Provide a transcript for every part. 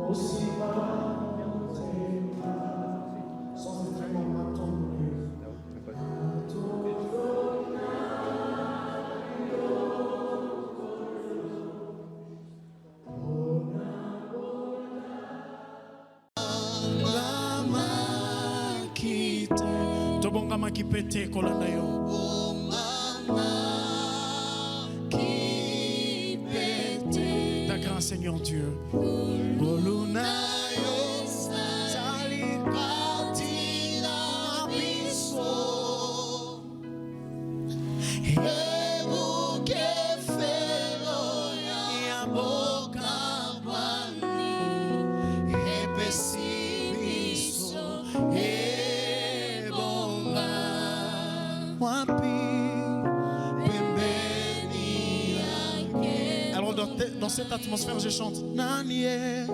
aussi bas tes pas, sans vraiment m'attendre. Tobonga makipete kolanda yo. Ta grâce Seigneur Dieu. Alors dans cette atmosphère je chante Nani. Est-ce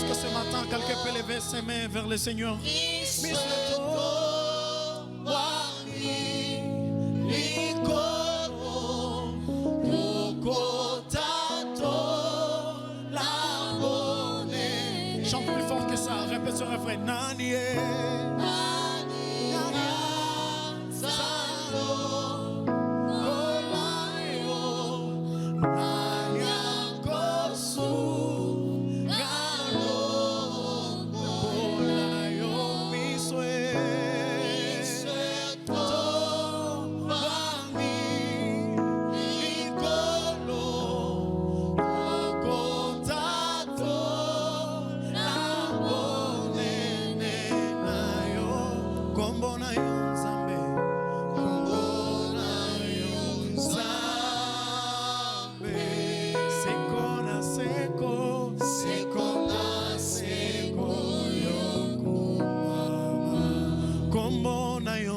que ce matin quelqu'un peut lever ses mains vers le Seigneur? Chante plus fort que ça, répète ce refrain. Nani.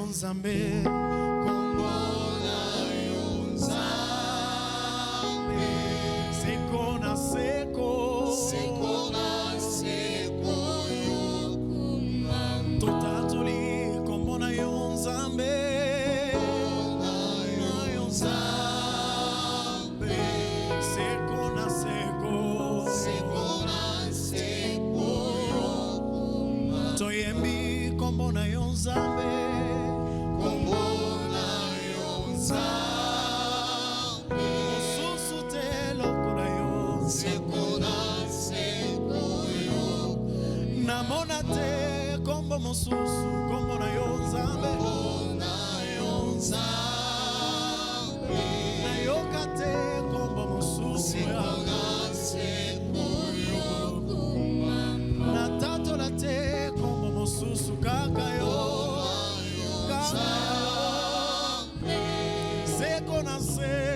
Nzambe kombona yo Nzambe seko na seko yokumama totatoli kombona yo Nzambe seko na seko yokumama toyembi kombona yo Nzambe. Namonate kombo mosusu kombo na yo Nzambe nayokate kombo mosusu natatola te kombo mosusu kaka yo seko na seko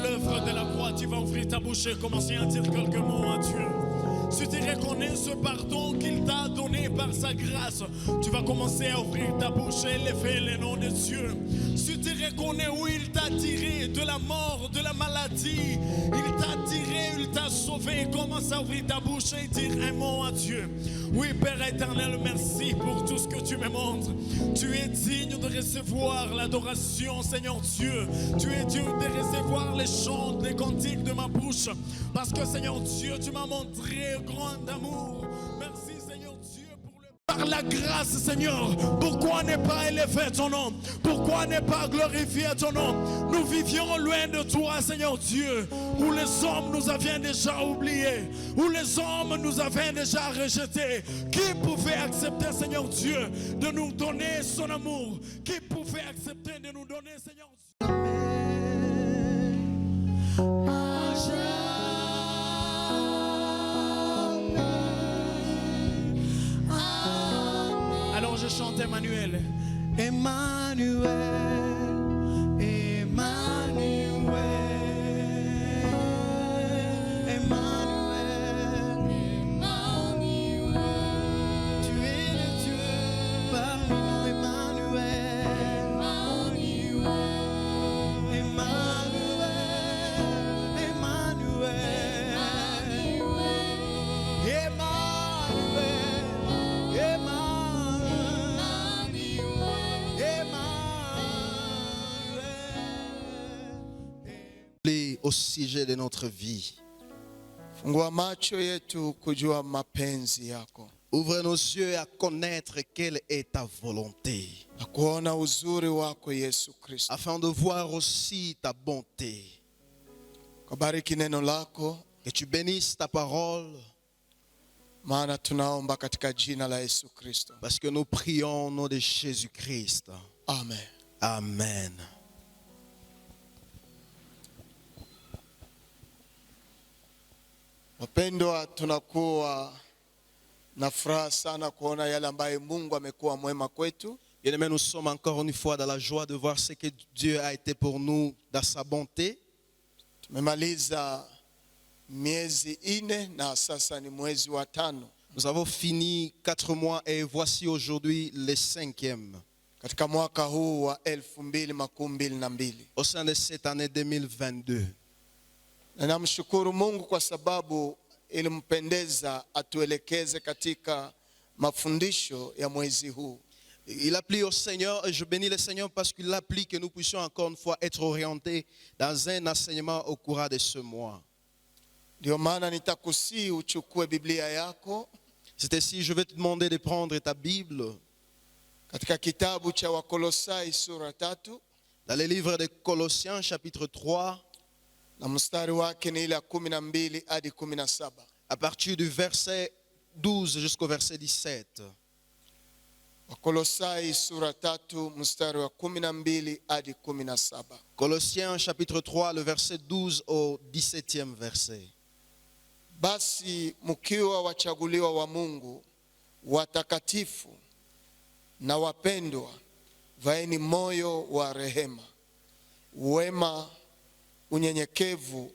l'œuvre de la croix, tu vas ouvrir ta bouche et commencer à dire quelques mots à Dieu. Si tu reconnais ce pardon qu'il t'a donné par sa grâce, tu vas commencer à ouvrir ta bouche et élever le nom de Dieu. Si tu reconnais où il t'a tiré de la mort, de la maladie, il t'a tiré, il t'a sauvé, commence à ouvrir ta bouche bouche et dire un mot à Dieu. Oui, Père éternel, merci pour tout ce que tu me montres. Tu es digne de recevoir l'adoration, Seigneur Dieu. Tu es digne de recevoir les chants, les cantiques de ma bouche. Parce que, Seigneur Dieu, tu m'as montré grand amour. Merci, Seigneur Dieu, pour le... Par la grâce, Seigneur, pourquoi ne pas élever ton nom? Pourquoi ne pas glorifier ton nom? Nous vivions loin de toi, Seigneur Dieu, où les hommes nous avaient déjà oubliés, où les hommes nous avaient déjà rejetés. Qui pouvait accepter, Seigneur Dieu, de nous donner son amour? Qui pouvait accepter de nous donner, Seigneur Dieu? Alors je chante Emmanuel. Emmanuel, Emmanuel, Emmanuel, Emmanuel. Tu es le Dieu parmi nous, Emmanuel, Emmanuel, Emmanuel, Au sujet de notre vie. Fungua macho yetu kujua mapenzi yako. Ouvre nos yeux à connaître quelle est ta volonté. Na kuona uzuri wako Yesu Kristo. Afin de voir aussi ta bonté. Kubariki neno lako. Que tu bénisses ta parole. Maana tunaomba katika jina la Yesu Kristo. Parce que nous prions au nom de Jésus-Christ. Amen. Amen. Wapendwa, tunakuwa na furaha sana kuona yale ambayo Mungu amekuwa mwema kwetu. Bien-aimés, nous sommes encore une fois dans la joie de voir ce que Dieu a été pour nous dans sa bonté. Tumemaliza miezi 4 na sasa ni mwezi wa 5. Nous avons fini 4 mois et voici aujourd'hui le 5e. Katika mwaka huu wa 2022. Au sein de cette année 2022. Na namshukuru Mungu kwa sababu ilimpendeza atuelekeze katika mafundisho ya mwezi huu. Il a plu au Seigneur et je bénis le Seigneur parce qu'il a plu que nous puissions encore une fois être orientés dans un enseignement au cours de ce mois. Ndio maana nitakusihi uchukue Biblia yako. C'est ainsi, je vais te demander de prendre ta Bible. Katika kitabu cha Wakolosai sura 3. Dans le livre de Colossiens chapitre 3. Na mstari wake ni ile 12 hadi 17. À partir du verset 12 jusqu'au verset 17. Wakolosai sura 3 mstari wa 12 hadi 17. Colossiens chapitre 3 le verset 12 au 17e verset. Basi mkiwa wachaguliwa wa Mungu, watakatifu na wapendwa, vaeni moyo wa rehema, wema, unyenyekevu,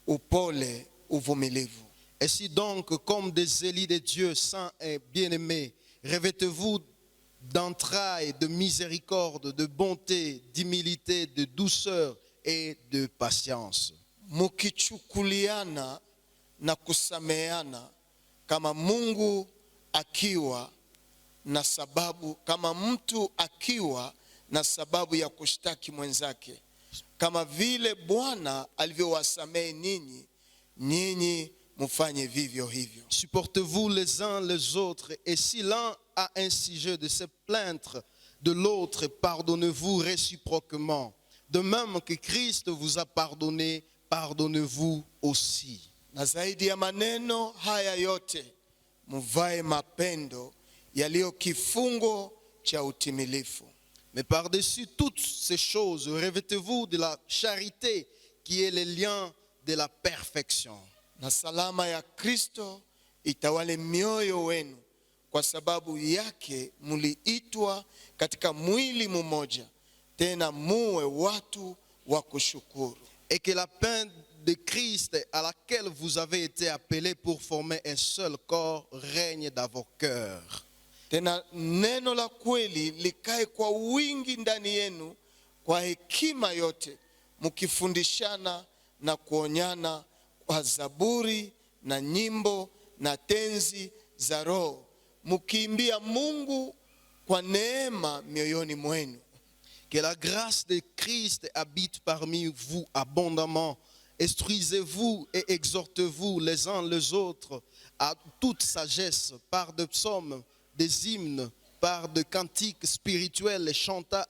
upole, uvumilivu. Ainsi donc, comme des élus de Dieu saints et bien-aimés, revêtez-vous d'entrailles, de miséricorde, de bonté, d'humilité, de douceur et de patience. Mukichukuliana na kusameana kama Mungu akiwa na sababu, kama mtu akiwa na sababu ya kushtaki mwenzake, kama vile Bwana alivyowasamehe ninyi, nyinyi mufanye vivyo hivyo. Supportez-vous les uns les autres, et si l'un a un sujet de se plaindre de l'autre, pardonnez-vous réciproquement. De même que Christ vous a pardonné, pardonnez-vous aussi. Na zaidi ya maneno haya yote, muvae mapendo yaliyo kifungo cha utimilifu. Mais par-dessus toutes ces choses, revêtez-vous de la charité qui est le lien de la perfection. Na salama ya Kristo itawale mioyo wenu, kwa sababu yake muliitwa katika mwili mmoja, tena muwe watu wa kushukuru. Et que la paix de Christ à laquelle vous avez été appelés pour former un seul corps règne dans vos cœurs. Tena neno la kweli likae kwa wingi ndani yenu, kwa hekima yote, mukifundishana na kuonyana kwa zaburi na nyimbo na tenzi za roho, mukimbia Mungu kwa neema mioyoni mwenu. Que la grâce de Christ habite parmi vous abondamment. Instruisez-vous et exhortez-vous les uns les autres à toute sagesse par des psaumes, des hymnes, par des cantiques spirituels et chantant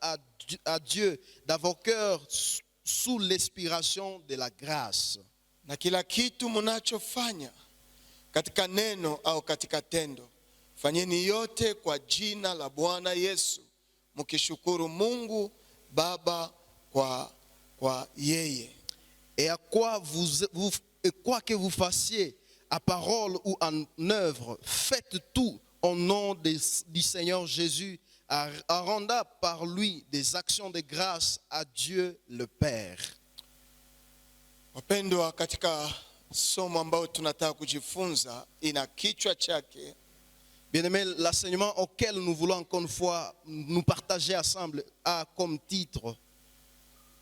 à Dieu dans vos cœurs sous l'inspiration de la grâce. Na kila kitu munachofanya katika neno au katika tendo, fanyeni yote kwa jina la Bwana Yesu, mukishukuru Mungu Baba kwa yeye. Et à quoi que vous fassiez, à parole ou en œuvre, faites tout au nom du Seigneur Jésus, à rendre par lui des actions de grâce à Dieu le Père. Wapendwa, katika somo ambao tunataka kujifunza ina kichwa chake, Bien-aimés, l'enseignement auquel nous voulons encore une fois nous partager ensemble a comme titre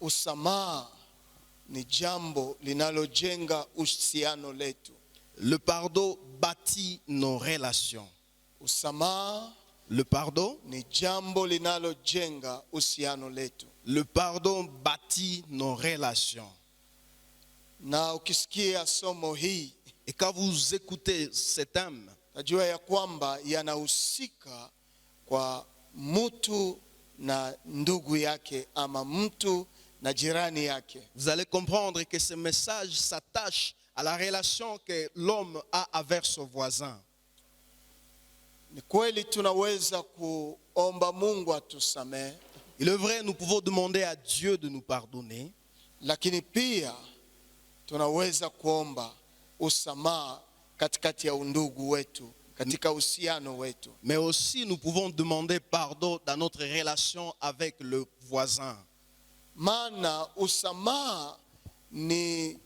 usamaha ni jambo linalojenga uhusiano letu. Le pardon bâtit nos relations. Usamaha Le pardon, ni jambo linalojenga uhusiano letu. le pardon bâtit nos relations. Na ukisikia somo hii, Et quand vous écoutez cet thème, najua ya kwamba yanahusika kwa mtu na ndugu yake ama mtu na jirani yake. vous allez comprendre que ce message s'attache à la relation que l'homme a avec son voisin. Ni kweli tunaweza kuomba Mungu atusamehe, Il est vrai, nous pouvons demander à Dieu de nous pardonner, lakini pia tunaweza kuomba usamaha katikati ya undugu wetu, katika uhusiano wetu. mais aussi nous pouvons demander pardon dans notre relation avec le voisin. Maana usamaha ni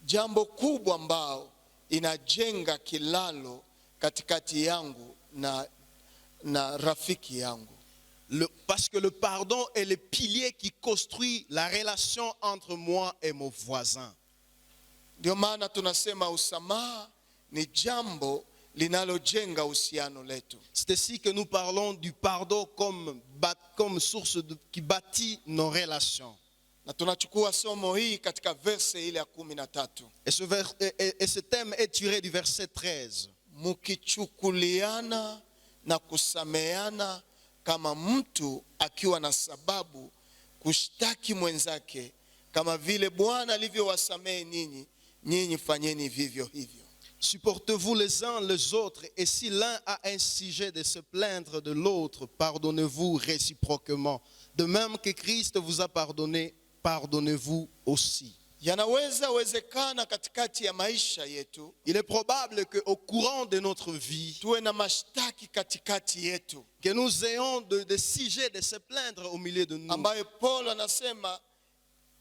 jambo kubwa ambao inajenga kilalo katikati yangu na rafiki yangu. Parce que le pardon est le pilier qui construit la relation entre moi et mon voisin. Ndio maana tunasema usamaha ni jambo linalojenga uhusiano letu. C'est ainsi que nous parlons du pardon comme source qui bâtit nos relations. Na tunachukua somo hii katika verse ile ya 13. Et ce thème est tiré du verset 13. Mukichukuliana na kusameana kama mtu akiwa na sababu kushtaki mwenzake, kama vile Bwana alivyowasamehe ninyi, nyinyi fanyeni vivyo hivyo. Supportez-vous les uns les autres, et si l'un a un sujet de se plaindre de l'autre, pardonnez-vous réciproquement. De même que Christ vous a pardonné, pardonnez-vous aussi. Yanaweza wezekana katikati ya maisha yetu, Il est probable qu'au courant de notre vie, tuwe na mashtaki katikati yetu, que nous ayons des sujets de se plaindre au milieu de nous. ambayo Paulo anasema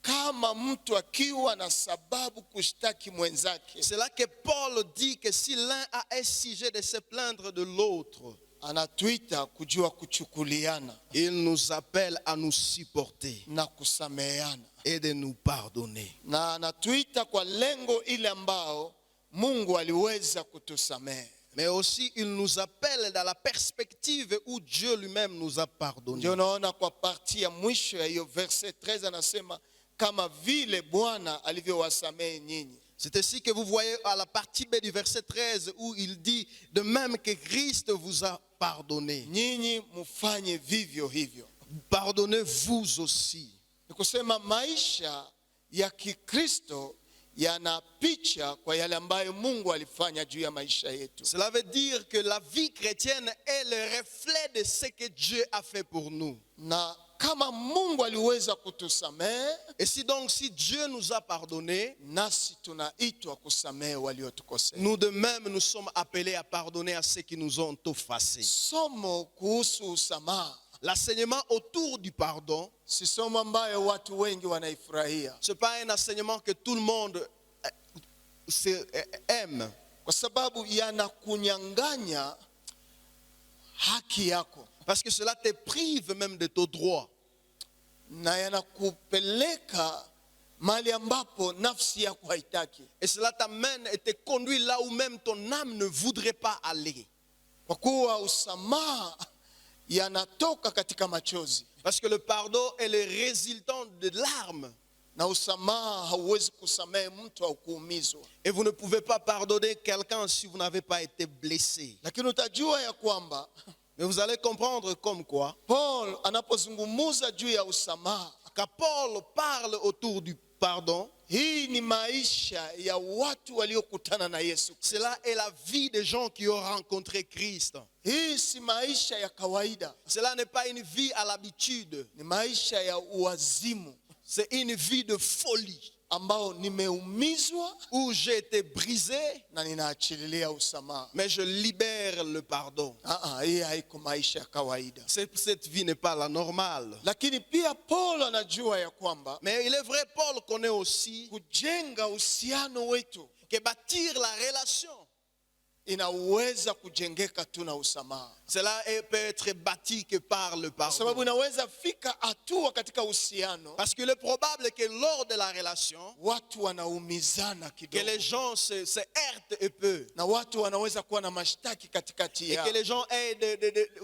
kama mtu akiwa na sababu kushtaki mwenzake, C'est là que Paul dit que si l'un a un sujet de se plaindre de l'autre, anatuita kujua kuchukuliana il nous appelle à nous supporter na kusameheana, et de nous pardonner. na anatuita kwa lengo ile ambao Mungu aliweza kutusamehe. Mais aussi, il nous appelle dans la perspective où Dieu lui-même nous a pardonné. Ndio unaona kwa parti ya mwisho ya hiyo verse 13 anasema kama vile Bwana alivyowasamehe nyinyi. C'est ainsi que vous voyez à la partie B du verset 13 où il dit de même que Christ vous a pardonné, Nyinyi mufanye vivyo hivyo. pardonnez vous aussi. Ni kusema maisha ya Kikristo yana picha kwa yale ambayo Mungu alifanya juu ya maisha yetu. Cela veut dire que la vie chrétienne est le reflet de ce que Dieu a fait pour nous. Na kama Mungu aliweza kutusamehe, Et si Dieu nous a pardonné, nasi tunaitwa kusamehe waliotukosea. nous de même nous sommes appelés à pardonner à ceux qui nous ont offensés. Somo kuhusu usamaha L'enseignement autour du pardon, si somo ambayo watu wengi wanaifurahia, ce n'est pas un enseignement que tout le monde aime. kwa sababu yanakunyang'anya haki yako Parce que cela te prive même de ton droit. na yanakupeleka mahali ambapo nafsi yako haitaki, Et cela t'amène et te conduit là où même ton âme ne voudrait pas aller. kwa kuwa usamaha yanatoka katika machozi, Parce que le pardon est le résultant de larmes. na usamaha hauwezi kusamehe mtu au kuumizwa. Et vous ne pouvez pas pardonner quelqu'un si vous n'avez pas été blessé. Lakini utajua ya kwamba Mais vous allez comprendre comme quoi, Paul anapozungumuza juu ya usamaha, quand Paul parle autour du pardon, hii ni maisha ya watu waliokutana na Yesu. cela est la vie des gens qui ont rencontré Christ. Hii si maisha ya kawaida, Cela n'est pas une vie à l'habitude. ni maisha ya uwazimu C'est une vie de folie ambao nimeumizwa où j'ai été brisé, na ninaachililia usamaha. mais je libère le pardon. Hii haiko maisha ya kawaida. Cette vie n'est pas la normale. Lakini pia Paul anajua ya kwamba Mais il est vrai, Paul connaît aussi kujenga uhusiano wetu que bâtir la relation, inaweza kujengeka tu na usamaha, cela peut être bâti que par le kwa sababu pardon. inaweza fika hatua katika uhusiano Parce qu'il est probable que lors de la relation, watu wanaumizana que kidogo, les gens se heurtent un peu. na watu wanaweza kuwa na mashtaki katikati Et yao. que les gens aient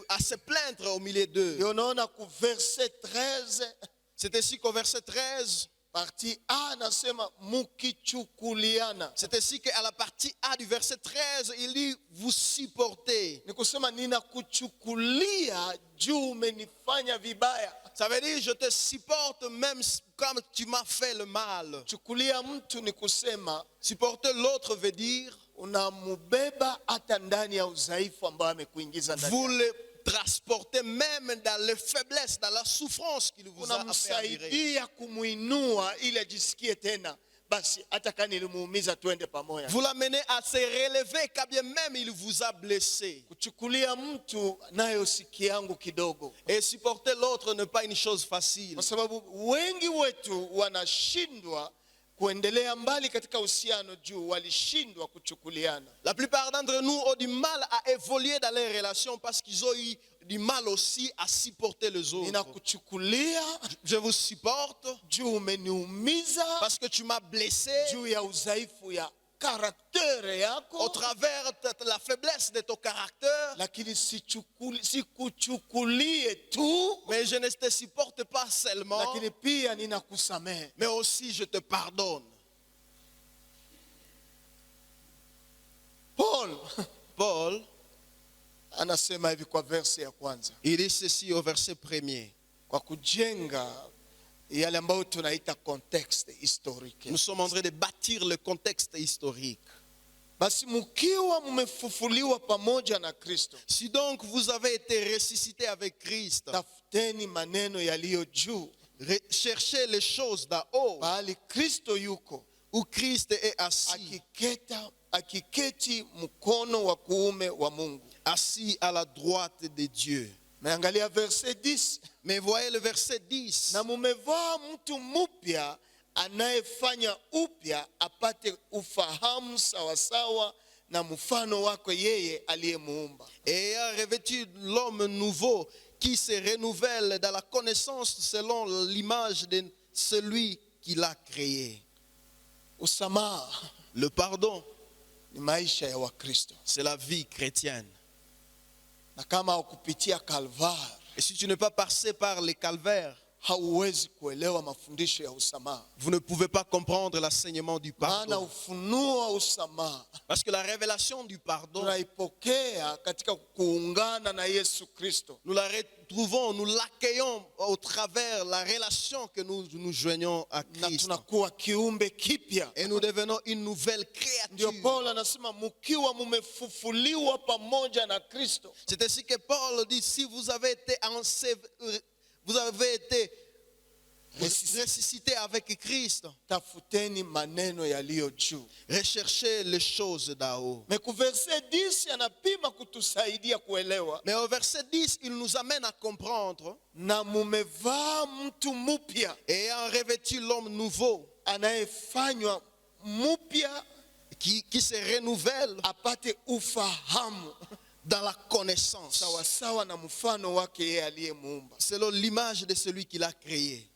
à se plaindre au milieu d'eux. Ndio unaona ku verset 13 C'est ainsi qu'au verset 13, parti A anasema mukichukuliana. c'est ainsi qu'à la partie A du verset 13, il dit, vous supportez. Ni kusema ninakuchukulia juu umenifanya vibaya. Ça veut dire, je te supporte même comme tu m'as fait le mal. Chukulia mtu ni kusema Supporter l'autre veut dire, unamubeba hata ndani ya udhaifu ambao amekuingiza ndani vous yake. le transportez même dans les faiblesses, dans la souffrance qu'il vous a fait endurer. Unamsaidia kumuinua ili ajisikie tena, basi hata kama nilimuumiza twende pamoja. Vous l'amenez à se relever quand bien même il vous a blessé. Kuchukulia mtu nayo siki yangu kidogo, Et supporter l'autre n'est pas une chose facile. kwa sababu wengi wetu wanashindwa kuendelea mbali katika uhusiano juu walishindwa kuchukuliana. La plupart d'entre nous ont du mal à évoluer dans les relations parce qu'ils ont eu du mal aussi à supporter les autres. Ninakuchukulia Je vous supporte juu umeniumiza, parce que tu m'as blessé juu ya udhaifu ya karaktere au yako, travers de la faiblesse de ton caractère, lakini sikuchukulie tu, mais je ne te supporte pas seulement, lakini pia ninakusamehe. mais aussi je te pardonne. Paul, Anasema hivi kwa verse ya kwanza, il dit ceci au verset 1er. kwa kujenga yale ambayo tunaita context historique. Nous sommes en train de bâtir le contexte historique. Basi mkiwa mmefufuliwa pamoja na Kristo, Si donc vous avez été ressuscité avec Christ, tafuteni maneno yaliyo juu, cherchez les choses d'en haut, bali Kristo yuko où Christ est assis, akiketi mkono wa kuume wa Mungu. assis à la droite de Dieu. Meangalia verse 10, Mais voyez le verset 10. na mumevaa mtu mpya anayefanya upya apate ufahamu sawasawa na mfano wake yeye aliyemuumba. Et ayant revêtu l'homme nouveau qui se renouvelle dans la connaissance selon l'image de celui qui l'a créé. Usamaha Le pardon, ni maisha ya Wakristo, c'est la vie chrétienne. na kama ukupitia Kalvari Et si tu n'es pas passé par les calvaires, hauwezi kuelewa mafundisho ya usamaha. vous ne pouvez pas comprendre l'enseignement du Maana pardon. ufunuo wa usamaha Parce que la révélation du pardon, tunaipokea katika kuungana na Yesu Kristo, nous la retrouvons, nous l'accueillons au travers la relation que nous nous joignons à na Christ. tunakuwa kiumbe kipya. Et nous devenons une nouvelle Ndio créature. Paulo anasema mkiwa mumefufuliwa pamoja na Kristo, C'est ainsi que Paul dit, si vous avez été vous avez été ressuscité avec Christ, tafuteni maneno yaliyo juu. recherchez les choses d'en haut. Meku verse 10 anapima kutusaidia kuelewa, Mais au verset 10, il nous amène à comprendre, na mumevaa mtu mpya ayant revêtu l'homme nouveau, anayefanywa mpya qui se renouvelle apate ufahamu dans la connaissance, sawasawa na mfano wake yeye aliyemuumba. selon l'image de celui qui l'a créé.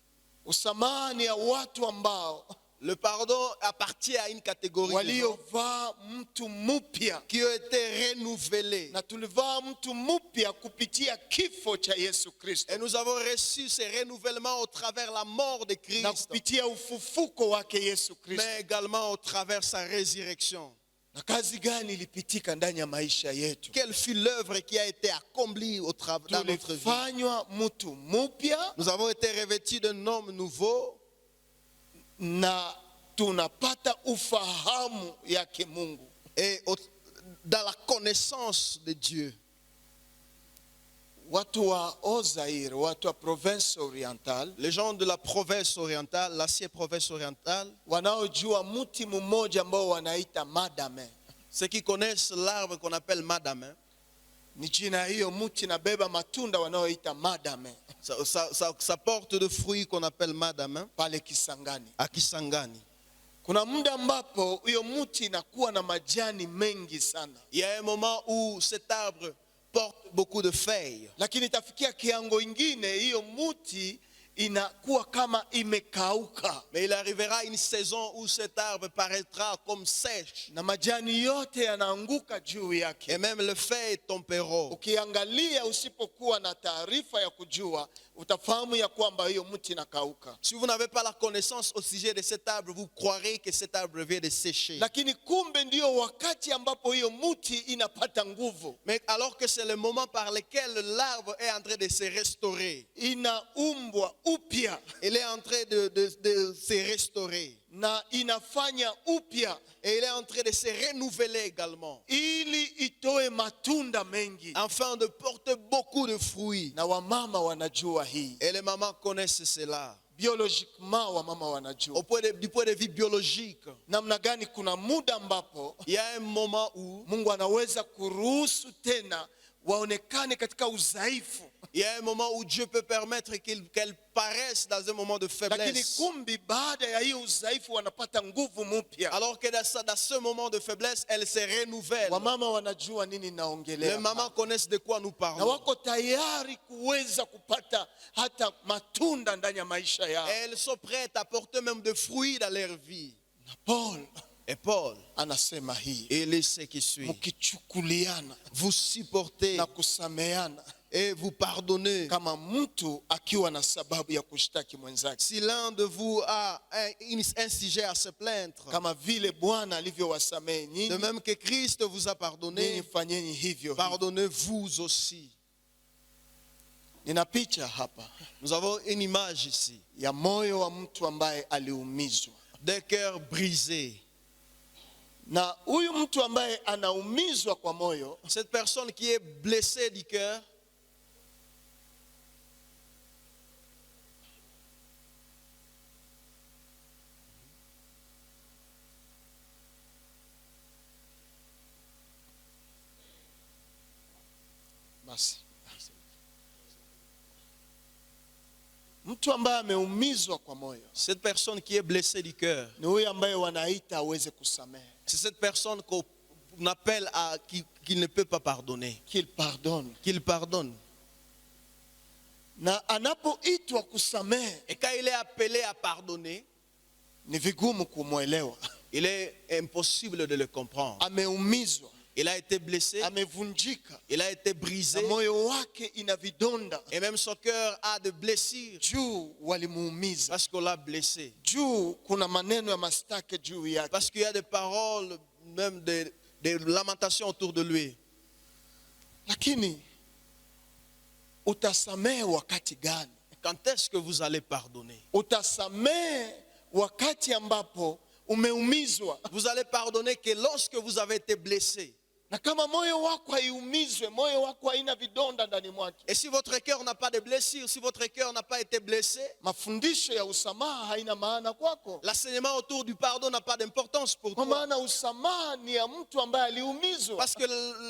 Usamaha ni ya watu ambao Le pardon appartient à une catégorie de gens waliovaa mtu mpya, qui ont été renouvelés. na tulivaa mtu mpya kupitia kifo cha Yesu Kristo Et nous avons reçu ces renouvellements au travers la mort de na Christ, kupitia ufufuko wake Yesu Kristo. mais également au travers sa résurrection. Na kazi gani ilipitika ndani ya maisha yetu? Quelle fut l'œuvre qui a été accomplie dans notre vie? Tulifanywa mtu mpya Nous avons été revêtus d'un homme nouveau na tunapata ufahamu yake Mungu. et dans la connaissance de Dieu. Watu wa Ozair, watu wa province orientale, Les gens de la province orientale, l'ancienne province orientale, wanaojua mti mmoja ambao wanaita madame. ceux qui connaissent l'arbre qu'on appelle madame, Ni jina hiyo mti nabeba matunda wanaoita madame ça porte de fruits qu'on appelle madame pale Kisangani. à Kisangani. Kuna muda ambapo hiyo mti inakuwa na majani mengi sana, Il y a un moment où cet arbre porte beaucoup de feuilles. lakini itafikia kiango ingine hiyo mti inakuwa kama imekauka Mais il arrivera une saison où cet arbre paraîtra comme sèche. na majani yote yanaanguka juu Et yake. même les feuilles tomberont. Ukiangalia usipokuwa na taarifa ya kujua, utafahamu ya kwamba hiyo mti inakauka. Si vous n'avez pas la connaissance au sujet de cet arbre, vous croirez que cet arbre vient de sécher. Lakini kumbe ndio wakati ambapo hiyo mti inapata nguvu, Mais alors que c'est le moment par lequel l'arbre est en train de se restaurer. inaumbwa upya Il est en train de se restaurer. na inafanya upya Et il est en train de se renouveler également. ili itoe matunda mengi. Afin de porter beaucoup de fruits. Na wamama wanajua hii, Et les mamans connaissent cela. biologiquement wamama wanajua Du point de vue biologique, namna gani kuna muda ambapo il y a un moment où Mungu anaweza kuruhusu tena waonekane katika udhaifu, il y a un moment où Dieu peut permettre qu'elles paraissent dans un moment de lakini faiblesse. kumbi baada ya hiyo udhaifu wanapata nguvu mpya. Alors que dans ce moment de faiblesse, elles se renouvellent. Wamama wanajua nini Les naongelea, mamans connaissent de quoi nous na parlons. wako tayari kuweza kupata hata matunda ndani ya maisha yao. Et elles sont prêtes à porter même des fruits dans leur vie. Na Paul Et Paul, anasema hii, et les ce qui suit, mkichukuliana vous supportez na kusameana et vous pardonnez. kama mtu akiwa na sababu ya kushtaki mwenzake, Si l'un de vous a un sujet à se plaindre, kama vile Bwana alivyowasamehe de nyinyi, même que Christ vous a ninyi pardonné, fanyeni hivyo hivyo. pardonnez-vous aussi. Nina picha hapa Nous avons une image ici, ya moyo wa mtu ambaye aliumizwa, d'un cœur brisé. na huyu mtu ambaye anaumizwa kwa moyo Cette personne qui est blessée du cœur, basi, mtu ambaye ameumizwa kwa moyo cette personne qui est blessée du cœur, ni huyu ambaye wanaita aweze kusamehe, c'est cette personne qu'on appelle à qui ne peut pas pardonner, qu'il pardonne. qu'il pardonne. Na anapoitwa kusamehe Et quand il est appelé à pardonner, ni vigumu kumwelewa. il est impossible de le comprendre. Ameumizwa, Il a été blessé, amevunjika, il a été na brisé, moyo wake ina vidonda et même son cœur a de blessures juu walimuumiza, parce qu'on l'a blessé. juu kuna maneno ya mastake juu yake, Parce qu'il y a des paroles, même des lamentations autour de lui. lakini utasamehe wakati gani? Quand est-ce que vous allez pardonner? Utasamehe wakati ambapo umeumizwa, Vous allez pardonner que lorsque vous avez été blessé. na kama moyo wako haiumizwe, moyo wako haina vidonda ndani mwake, Et si votre cœur n'a pas de blessure, si votre cœur n'a pas été blessé, mafundisho ya usamaha haina maana kwako, l'enseignement autour du pardon n'a pas d'importance pour kwa toi. maana usamaha ni ya mtu ambaye aliumizwa. Parce que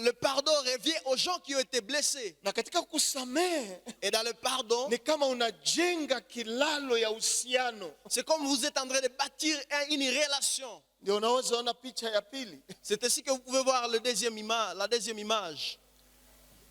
le pardon revient aux gens qui ont été blessés. Na katika kusamehe Et dans le pardon, ni kama unajenga kilalo ya uhusiano. c'est comme vous êtes en train de bâtir une relation. Ndio unaweza ona picha ya pili, C'est ainsi que vous pouvez voir la deuxième image.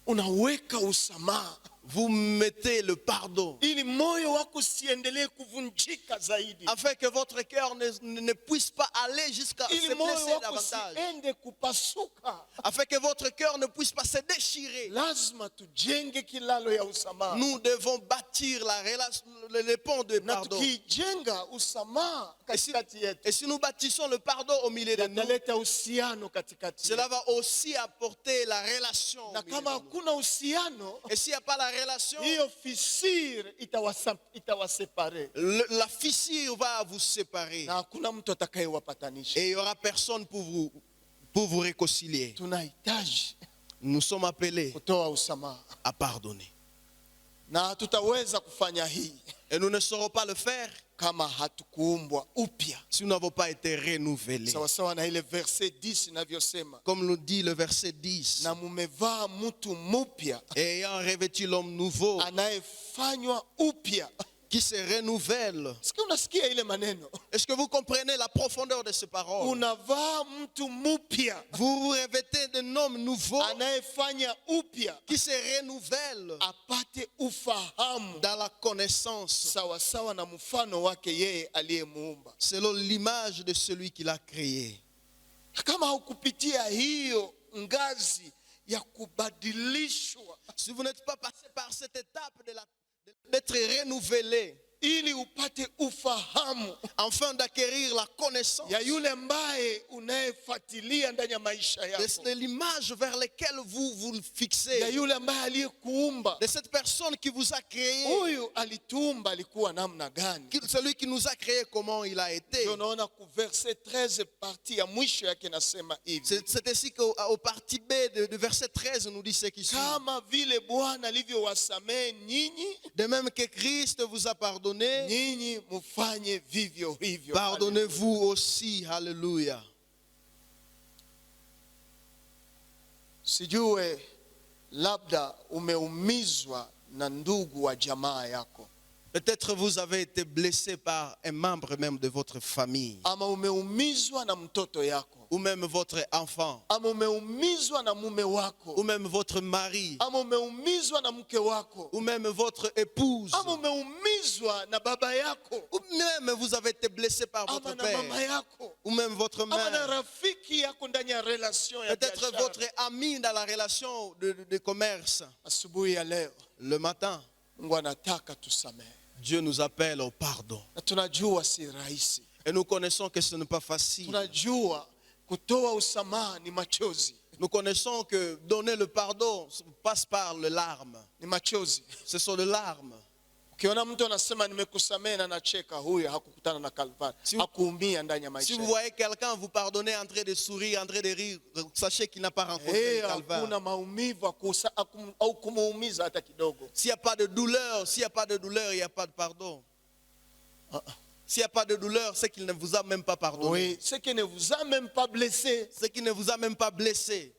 unaweka usamaha, vous mettez le pardon. ili moyo wako usiendelee kuvunjika zaidi, Afin que votre cœur ne puisse pas aller jusqu'à se ili moyo blesser wako davantage. usiende kupasuka. Afin que votre cœur ne puisse pas se déchirer. Lazima tujenge kilalo ya usamaha, Nous devons bâtir la relation, le pont de na pardon. tukijenga usamaha katikati yetu, Et si nous bâtissons le pardon au milieu de nous, yataleta uhusiano katikati cela yetu. va aussi apporter la relation. Na Au milieu kama de nous. hakuna uhusiano, Et s'il n'y a pas la relation, hiyo fisiri itawasepare, la fissure va vous séparer. na hakuna mtu atakayewapatanisha. Et il n'y aura personne pour vous réconcilier. Tunahitaji Nous sommes appelés kutoa usamaha, à pardonner. na hatutaweza kufanya hii Et nous ne saurons pas le faire kama hatukuumbwa upya, si nous n'avons pas été renouvelés. sawasawa na ile verse 10 inavyosema, Comme nous dit le verset 10. na mumevaa mtu mpya Et ayant revêtu l'homme nouveau anayefanywa upya. qui se renouvelle. Sikia, unasikia ile maneno, Est-ce que vous comprenez la profondeur de ces paroles? unavaa mtu mpya Vous vous revêtez d'un homme nouveau anayefanya upya qui se renouvelle apate ufahamu dans la connaissance sawasawa na mfano wake yeye aliyemuumba. selon l'image de celui qui l'a créé. Kama haukupitia hiyo ngazi ya kubadilishwa Si vous n'êtes pas passé par cette étape d'être renouvelé, ili upate ufahamu afin d'acquérir la connaissance ya yule ambaye unayefuatilia ndani ya maisha yako, de l'image vers laquelle vous vous ya fixez, yule ambaye aliyekuumba. de cette personne qui vous a créé, Huyu alituumba alikuwa namna gani? celui qui nous a créé, comment il a été. Ndio unaona ku verset 13 parti ya mwisho yake nasema hivi, C'est ainsi qu'au partie B de verset 13 nous dit ce qui suit. kama vile Bwana alivyowasamehe nyinyi, De même que Christ vous a pardonné, nyinyi mufanye vivyo hivyo. pardonnez-vous aussi. Alléluia. Sijue labda umeumizwa na ndugu wa jamaa yako, Peut-être vous avez été blessé par un membre même de votre famille, ama umeumizwa na mtoto yako, ou même votre enfant, ama umeumizwa na mume wako, ou même votre mari, ama umeumizwa na mke wako, ou même votre épouse, ama umeumizwa na baba yako, ou même vous avez été blessé par ama votre na mama père, yako, ou même votre ama na mère, rafiki yako ndani ya relation ya peut-être biashara. votre ami dans la relation de commerce. Asubuhi ya leo Le matin, Mungu anataka tusamehe, Dieu nous appelle au pardon. na tunajua si rahisi, Et nous connaissons que ce n'est pas facile. tunajua kutoa usamaha ni machozi, Nous connaissons que donner le pardon passe par les larmes. ni machozi. Ce sont les larmes. Ukiona mtu anasema nimekusamehe na nacheka, huyo hakukutana na Kalvari, hakuumia ndani ya Si maisha vous yake. voyez quelqu'un vous pardonner en train de sourire, en train de rire, sachez qu'il n'a pas rencontré le calvaire. Hakuna maumivu au kumuumiza hata kidogo. S'il n'y a pas de douleur, il n'y a pas de pardon. S'il n'y a pas de douleur, c'est qu'il ne vous a même pas pardonné. Oui, ce qui ne vous a même pas blessé, C'est qu'il ne vous a même pas blessé.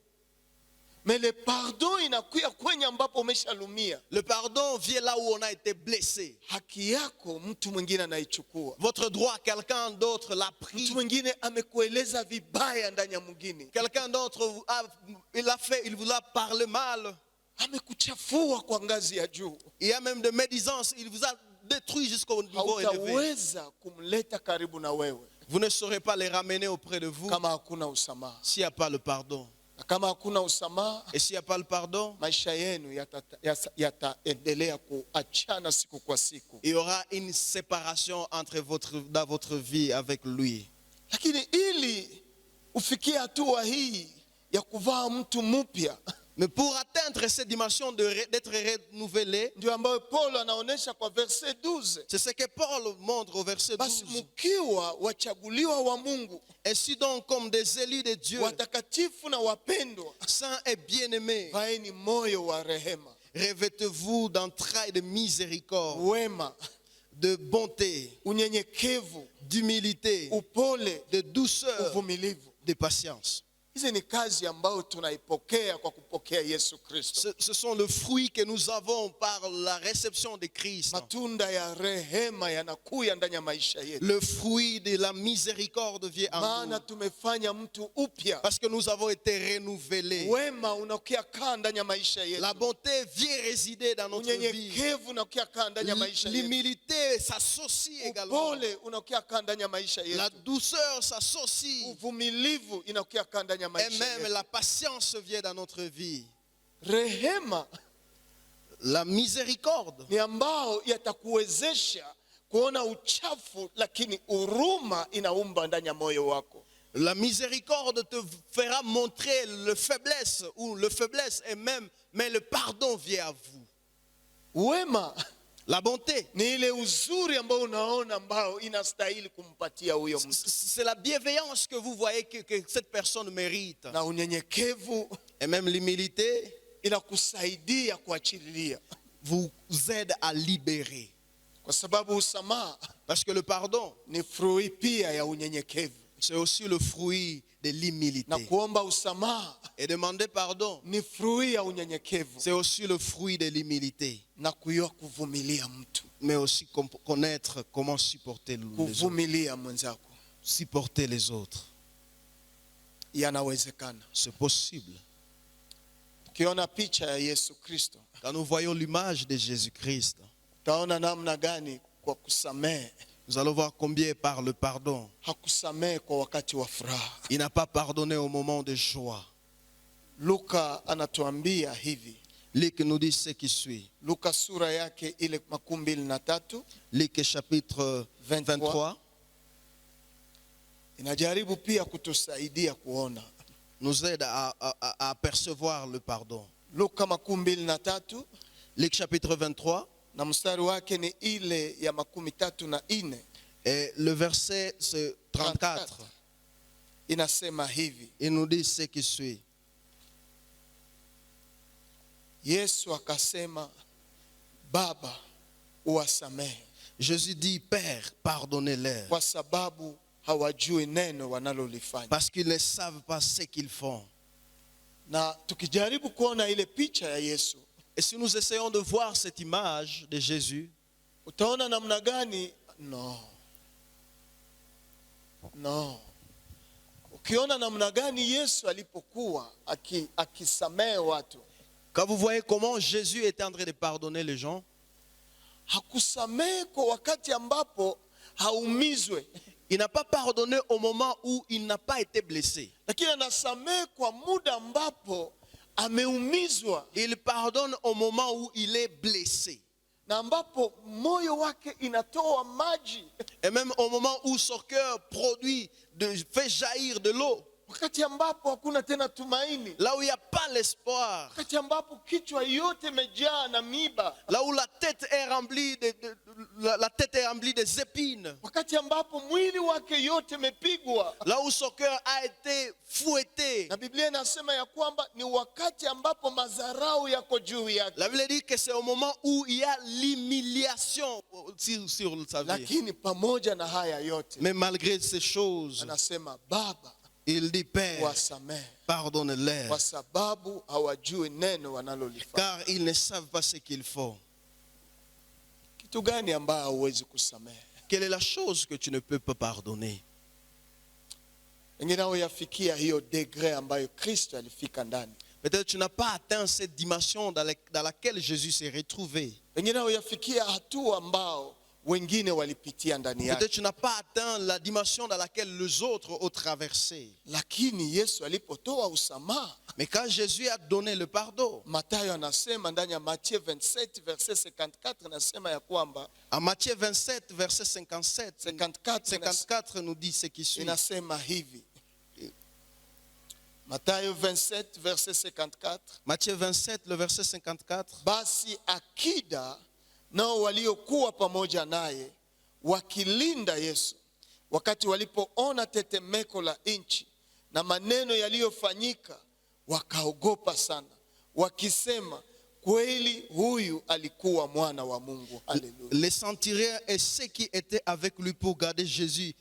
mais le pardon inakuya kwenye ambapo umeshalumia. Le pardon vient là où on a été blessé. Haki yako mtu mwingine anaichukua, Votre droit, quelqu'un d'autre l'a pris. mtu mwingine amekueleza vibaya ndani ya mwingine, Quelqu'un d'autre il vous a parlé mal. amekuchafua kwa ngazi ya juu. Il y a même de médisance, il vous a détruit jusqu'au niveau élevé. Hautaweza kumleta karibu na wewe Vous ne saurez pas les ramener auprès de vous kama hakuna usamaha, s'il n'y a pas le pardon. na kama hakuna usamaha, Et s'il n'y a pas le pardon, maisha yenu yataendelea kuachana siku kwa siku. il y aura une séparation dans votre vie avec lui. Lakini ili ufikie hatua hii ya kuvaa mtu mpya, Mais pour atteindre cette dimension d'être renouvelé, ndio ambayo Paulo anaonesha kwa verse 12. c'est ce que Paul montre au verset Basi 12. mkiwa wachaguliwa wa Mungu, Ainsi donc, comme des élus de Dieu, watakatifu na wapendwa, saints et bien-aimés, vaeni moyo wa rehema, revêtez-vous d'entrailles de miséricorde, wema, de bonté, unyenyekevu, d'humilité, upole, de douceur, uvumilivu. de patience. Hizi ni kazi ambayo tunaipokea kwa kupokea Yesu Kristo. Ce sont le fruit que nous avons par la réception de Christ. Matunda ya rehema yanakuya ndani ya maisha yetu. Le fruit de la miséricorde vient en Maana nous. tumefanya mtu upya. Parce que nous avons été renouvelés. Wema unakuya kaa ndani ya maisha yetu. La bonté vient résider dans notre vie. Unyenyekevu unakuya kaa ndani ya maisha yetu. L'humilité s'associe également. Upole unakuya kaa ndani ya maisha La yetu. douceur s'associe. Uvumilivu inakuya kaa ndani ya Et maisha même yetu. la patience vient dans notre vie. Rehema La miséricorde ni ambao yatakuwezesha kuona uchafu, lakini huruma inaumba ndani ya moyo wako. La miséricorde te fera montrer le faiblesse ou le faiblesse et même, mais le pardon vient à vous. Wema La bonté, ni ile uzuri ambao unaona ambao inastahili kumpatia huyo mtu. c'est la bienveillance que vous voyez que cette personne mérite. Na unyenyekevu Et même l'humilité inakusaidia kuachilia, vous aide à libérer. kwa sababu usamaha Parce que le pardon, ni fruit pia ya unyenyekevu, c'est aussi le fruit de na l'humilité. kuomba usamaha Et demander pardon, ni fruit ya unyenyekevu, c'est aussi le fruit de l'humilité. na kujua kuvumilia mtu, Mais aussi connaître comment supporter les autres. kuvumilia mwenzako Supporter les autres. yanawezekana. C'est possible. Ukiona picha ya Yesu Kristo, Quand nous voyons l'image de Jésus-Christ, utaona namna gani kwa kusamehe. nous allons voir combien par le pardon. Hakusamehe kwa wakati wa furaha. Il n'a pas pardonné au moment de joie. Luka anatuambia hivi, Luc nous dit ce qui suit. Luka sura yake ile 23 Luc chapitre 23 inajaribu pia kutusaidia kuona. nous aide à apercevoir le pardon. Luka 23 Luc chapitre 23 na mstari wake ni ile ya 34 et le verset 34. inasema hivi, Il nous dit ce qui suit. Yesu akasema, Baba uwasamehe, Jésus dit, Père, pardonnez-leur, kwa sababu hawajui neno wanalolifanya. parce qu'ils ne savent pas ce qu'ils font. Na tukijaribu kuona ile picha ya Yesu, Et si nous essayons de voir cette image de Jésus, utaona namna gani? Ukiona namna gani Yesu alipokuwa akisamehe watu, quand vous voyez comment Jésus était en train de pardonner les gens, hakusamehe kwa wakati ambapo haumizwe, il n'a pas pardonné au moment où il n'a pas été blessé. lakini anasamehe kwa muda ambapo ameumizwa, Il pardonne au moment où il est blessé. na ambapo moyo wake inatoa maji, Et même au moment où son cœur fait jaillir de l'eau. wakati ambapo hakuna tena tumaini, Là où il n'y a pas l'espoir. wakati ambapo kichwa yote imejaa na miba, Là où la tête est remplie des épines. wakati ambapo mwili wake yote imepigwa. Là où son cœur a été fouetté. Na Biblia inasema ya kwamba ni wakati ambapo madharau yako juu yake, La Bible dit que c'est au moment où il y a l'humiliation sur sa vie. lakini pamoja na haya yote Mais malgré ces choses, anasema, Baba il dit, Père, wasamehe, pardonne-leur, kwa sababu hawajui neno wanalolifanya. car ils ne savent pas ce qu'ils font. Kitu gani ambayo hauwezi kusamehe? Quelle est la chose que tu ne peux pas pardonner? Wengine hawayafikia hiyo degré ambayo Kristo alifika ndani. Peut-être tu n'as pas atteint cette dimension dans laquelle Jésus s'est retrouvé. Wengine hawayafikia hatua ambao wengine walipitia ndani yake. Peut-être tu n'as pas atteint la dimension dans laquelle les autres ont traversé. Lakini Yesu alipotoa usamaha, Mais quand Jésus a donné le pardon, Mathayo anasema ndani ya Matthieu 27 verset 54, anasema ya kwamba en Matthieu 27, verset 54 nous dit ce qui suit. inasema hivi. Mathayo 27 verset 54, Matthieu 27, le verset 54. basi akida nao waliokuwa pamoja naye wakilinda Yesu, wakati walipoona tetemeko la nchi na maneno yaliyofanyika, wakaogopa sana, wakisema, kweli huyu alikuwa mwana wa Mungu. Haleluya. Les centurions et ceux qui étaient avec lui pour garder Jésus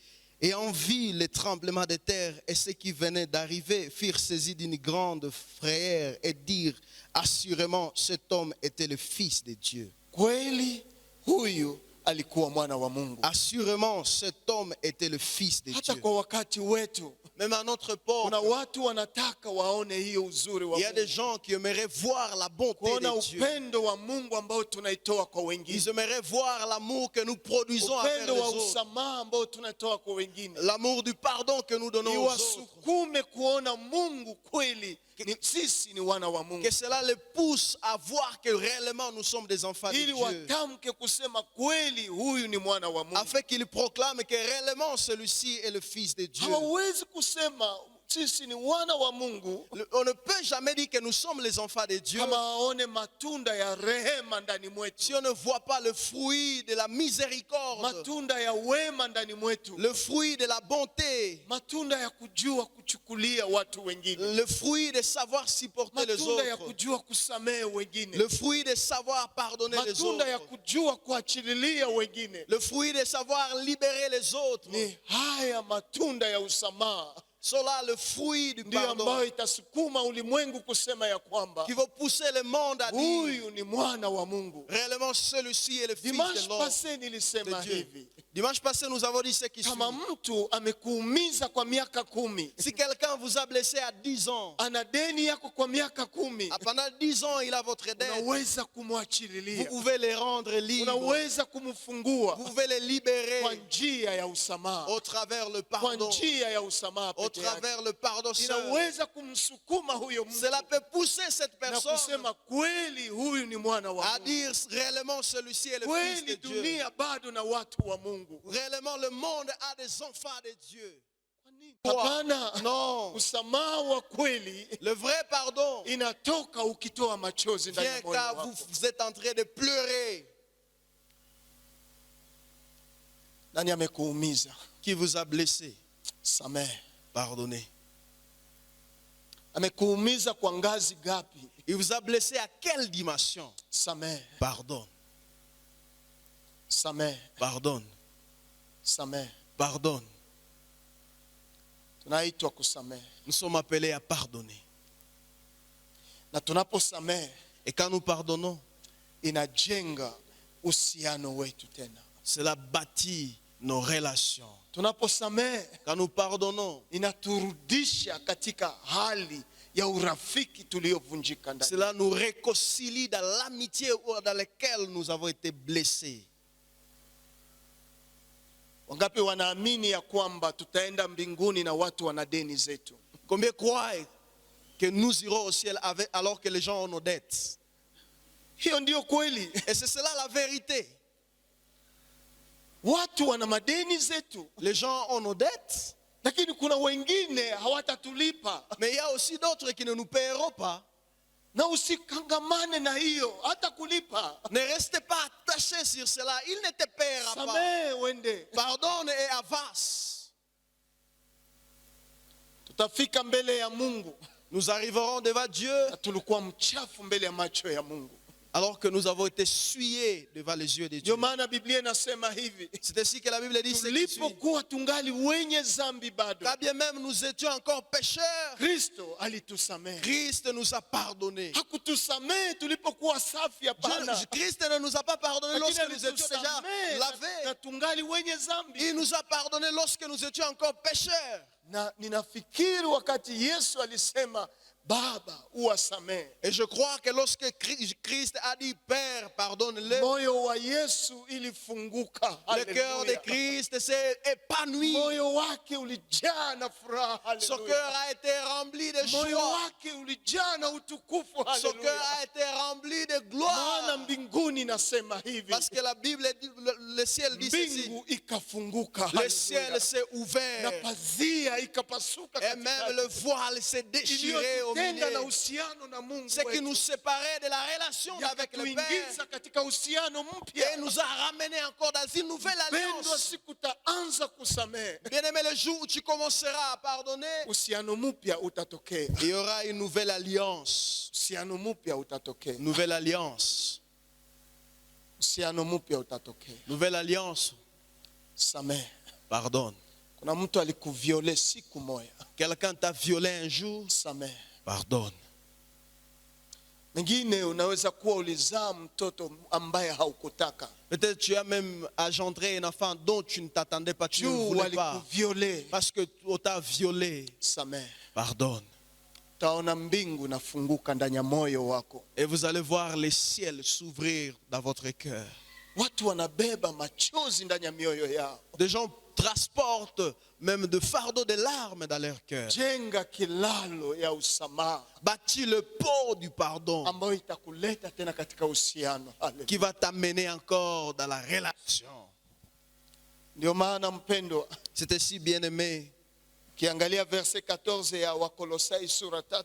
Ayant vu les tremblements de terre et ceux qui venaient d'arriver, furent saisis d'une grande frayeur et dirent, assurément, cet homme était le Fils de Dieu. Kweli huyu alikuwa mwana wa Mungu. Assurément, cet homme était le Fils de Hata Dieu. kwa wakati wetu Même à notre époque, kuna watu wanataka waone hiyo uzuri wa il y a des Mungu, gens qui aimeraient voir la bonté kuona de Dieu. upendo wa Mungu ambao tunaitoa kwa Ils wengine, aimeraient voir l'amour que nous produisons envers upendo les wa autres. usamaha ambao tunatoa kwa wengine, L'amour du pardon que nous donnons aux autres. iwasukume kuona Mungu kweli sisi ni wana wa Mungu, Que cela les pousse à voir que réellement nous sommes des enfants de ili Dieu. watamke kusema kweli huyu ni mwana wa Mungu. Afin qu'ils proclament que réellement celui-ci est le Fils de Dieu. Hawawezi kusema sisi ni wana wa Mungu On ne peut jamais dire que nous sommes les enfants de Dieu kama aone matunda ya rehema ndani mwetu, si on ne voit pas le fruit de la miséricorde, matunda ya wema ndani mwetu, le fruit de la bonté, matunda ya kujua kuchukulia watu wengine, le fruit de savoir supporter les matunda ya autres, kujua kusamehe wengine, le fruit de savoir pardonner les matunda ya autres, kujua kuachililia wengine. le fruit de savoir libérer les autres. Ni haya matunda ya usamaha Cela, le fruit du ndiyo pardon ambayo itasukuma ulimwengu kusema ya kwamba qui va pousser le monde à dire huyu ni mwana wa Mungu. réellement celui-ci est le Fils Dimanche de l'homme. passé nilisema de Dieu. hivi, Dimanche passé, nous avons dit ce qui suit. kama mtu amekuumiza kwa miaka 10, Si quelqu'un vous a blessé à 10 ans, ana deni yako kwa miaka 10, pendant 10 ans, il a votre dette, unaweza vous kumwachililia, pouvez les rendre libres, unaweza kumfungua vous pouvez les kwa libérer njia ya usamaha, au travers le kwa pardon, njia ya usamaha au peke yake. travers le pardon seul. Inaweza kumsukuma huyo mtu Cela peut pousser cette na personne kusema kweli huyu ni mwana wa à Mungu. dire réellement celui-ci est le Fils de Kweli Dieu. dunia bado na watu wa Mungu. Réellement le monde a des enfants de Dieu. Hapana, Non, usamaha wa kweli le vrai pardon inatoka ukitoa machozi ndani ya vient moyo quand wako. vous êtes en train de pleurer. Nani amekuumiza? Qui vous a blessé, Samehe. pardonnez. Amekuumiza kwa ngazi gapi? Il vous a blessé à quelle dimension? Samehe. Pardonne, Samehe. pardonne, Samehe. pardonne. Tunaitwa kusamehe. Nous sommes appelés à pardonner. Na tunaposamehe Et quand nous pardonnons, inajenga uhusiano wetu tena. cela bâtit nos relations. Tunaposamehe Quand nous pardonnons, inaturudisha katika hali ya urafiki tuliyovunjika ndani. cela nous réconcilie dans l'amitié dans laquelle nous avons été blessés. Wangapi wanaamini ya kwamba tutaenda mbinguni na watu wana deni zetu? Combien croient que nous irons au ciel alors que les gens ont nos dettes? Hiyo ndiyo kweli. Et c'est cela la vérité. Watu wana madeni zetu, Les gens ont nos dettes, lakini kuna wengine hawatatulipa. mais il y a aussi d'autres qui ne nous paieront pas. Na usikangamane na hiyo hata kulipa. Ne restez pas attachés sur cela. Il ne te paiera pas. Samehe wende. Pardonne et avance. Tutafika mbele ya Mungu Nous arriverons devant Dieu na tulikuwa mchafu mbele ya macho ya Mungu. alors que nous avons été souillés devant les yeux de Dieu. Ndio maana Biblia inasema hivi, C'est ainsi que la Bible dit ce qui suit. tulipokuwa tungali wenye dhambi bado, Quand bien même nous étions encore pécheurs, Kristo alitusamehe. Christ nous a pardonnés. Hakutusamehe tulipokuwa safi, hapana. Christ ne nous a pas pardonné Lakini lorsque nous étions déjà alitusamehe lavés. na tungali wenye dhambi. Il nous a pardonné lorsque nous étions encore pécheurs. Na ninafikiri wakati Yesu alisema Baba uwasamehe, Et je crois que lorsque Christ a dit Père, pardonne-le, moyo wa Yesu ilifunguka. le cœur de Haleluya. Christ s'est épanoui. Moyo wake ulijaa na furaha. Son Haleluya. cœur a été rempli de Moyo joie. wake ulijaa na utukufu. Son cœur Haleluya. a été rempli de Maana gloire. mbinguni nasema hivi, Parce que la Bible dit, le ciel dit ceci. mbingu ikafunguka. Le ciel Haleluya. s'est Na ouvert. pazia ikapasuka Et même le voile s'est déchiré au iliyotutenga na milieu. uhusiano na Mungu Ce qui wetu, nous séparait de la relation avec le Père. yakatuingiza katika uhusiano Et mpya. nous a ramenés encore dans une nouvelle Pendwa, alliance. siku utaanza kusamehe, Bien-aimé, le jour où tu commenceras à pardonner, uhusiano mpya utatokea. il y aura une nouvelle alliance. Uhusiano mpya utatokea. Nouvelle alliance. Uhusiano mpya utatokea. Nouvelle alliance. Samehe, Pardonne. Kuna mtu alikuviole siku moja, Quelqu'un t'a violé un jour, samehe. pardonne. Mengine unaweza kuwa ulizaa mtoto ambaye haukutaka, Peut-être tu as même engendré un enfant dont tu ne t'attendais pas, tu ne juu voulais pas. walikuviole, Parce qu'on t'a violé, samehe. pardonne. Utaona mbingu nafunguka ndani ya moyo wako. Et vous allez voir les ciels s'ouvrir dans votre cœur. Watu wanabeba machozi ndani ya mioyo yao. Des gens transportent même de fardeaux de larmes dans leur cœur. Jenga kilalo ya usamaha Bâtis le pont du pardon ambayo itakuleta tena katika uhusiano. Haleluya. qui va t'amener encore dans la relation. Ndio maana mpendwa, C'était si bien aimé. ukiangalia verse 14 ya Wakolosai sura 3,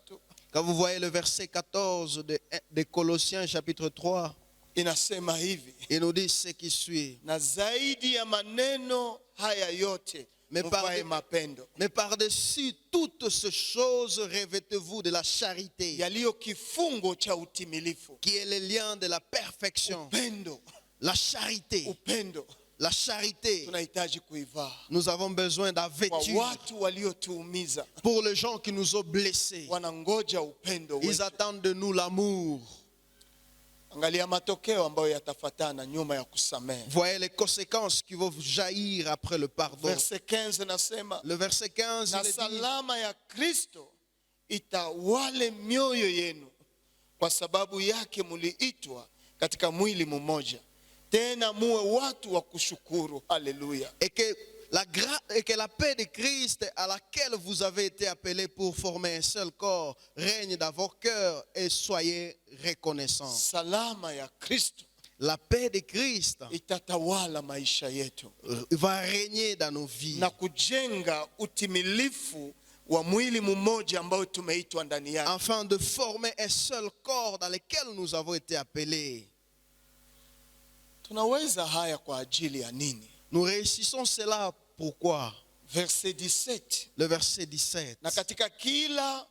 Quand vous voyez le verset 14 de Colossiens chapitre 3, inasema hivi: il nous dit ce qui suit. na zaidi ya maneno haya yote muvae mapendo, Mais par-dessus toutes ces choses, revêtez-vous de la charité, yaliyo kifungo cha utimilifu. qui est le lien de la perfection. Upendo, La charité. upendo La charité. tunahitaji kuivaa Nous avons besoin d'un kwa vêtu. watu waliotuumiza. Pour les gens qui nous ont blessés, Wanangoja upendo ils wetu. attendent de nous l'amour. Angalia matokeo ambayo yatafatana nyuma ya kusamehe. Voyez les conséquences qui vont jaillir après le pardon. Verse 15 nasema, Le verset 15, na il est dit, salama ya Kristo itawale mioyo yenu, kwa sababu yake muliitwa katika mwili mmoja, tena muwe watu wa kushukuru. Haleluya. et que la paix de Christ à laquelle vous avez été appelés pour former un seul corps règne dans vos cœurs et soyez reconnaissants. Salama ya Kristo La paix de Christ itatawala maisha yetu va régner dans nos vies na kujenga utimilifu wa mwili mmoja ambao tumeitwa ndani yake. afin de former un seul corps dans lequel nous avons été appelés. Tunaweza haya kwa ajili ya nini? Nous réussissons cela pourquoi? Verse 17, Le verset 17. na katika kila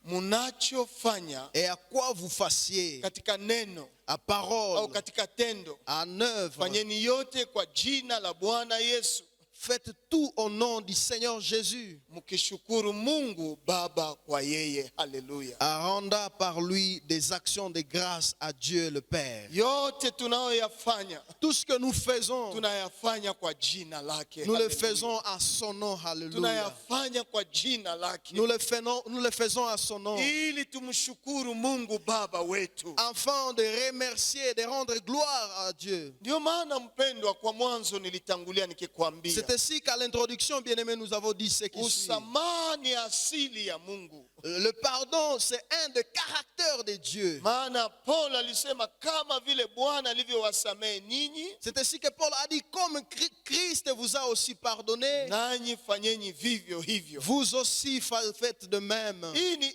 munachofanya, Et à quoi vous fassiez, katika neno à au parole, katika tendo, en œuvre, fanyeni yote kwa jina la Bwana Yesu, faites tout au nom du Seigneur Jésus, mkishukuru Mungu Baba kwa yeye. Haleluya. à rendre par lui des actions de grâce à Dieu le Père. Yote tunayoyafanya Tout ce que nous faisons, tunayafanya kwa jina lake. nous le Haleluya. faisons à son nom. Alléluia. Tunayafanya kwa jina lake, Nous le faisons à son nom, ili tumshukuru Mungu Baba wetu. afin de remercier, de rendre gloire à Dieu. Ndio maana mpendwa, kwa mwanzo nilitangulia nikikwambia, C'est ainsi qu'à l'introduction, bien-aimés, nous avons dit ce qui suit. usamaha ni asili ya Mungu. Le pardon, c'est un des caractères de Dieu. Maana Paul alisema kama vile Bwana alivyowasamehe ninyi, C'est ainsi que Paul a dit, comme Christ vous a aussi pardonné, nanyi fanyeni vivyo hivyo. vous aussi faites de même. Hii ni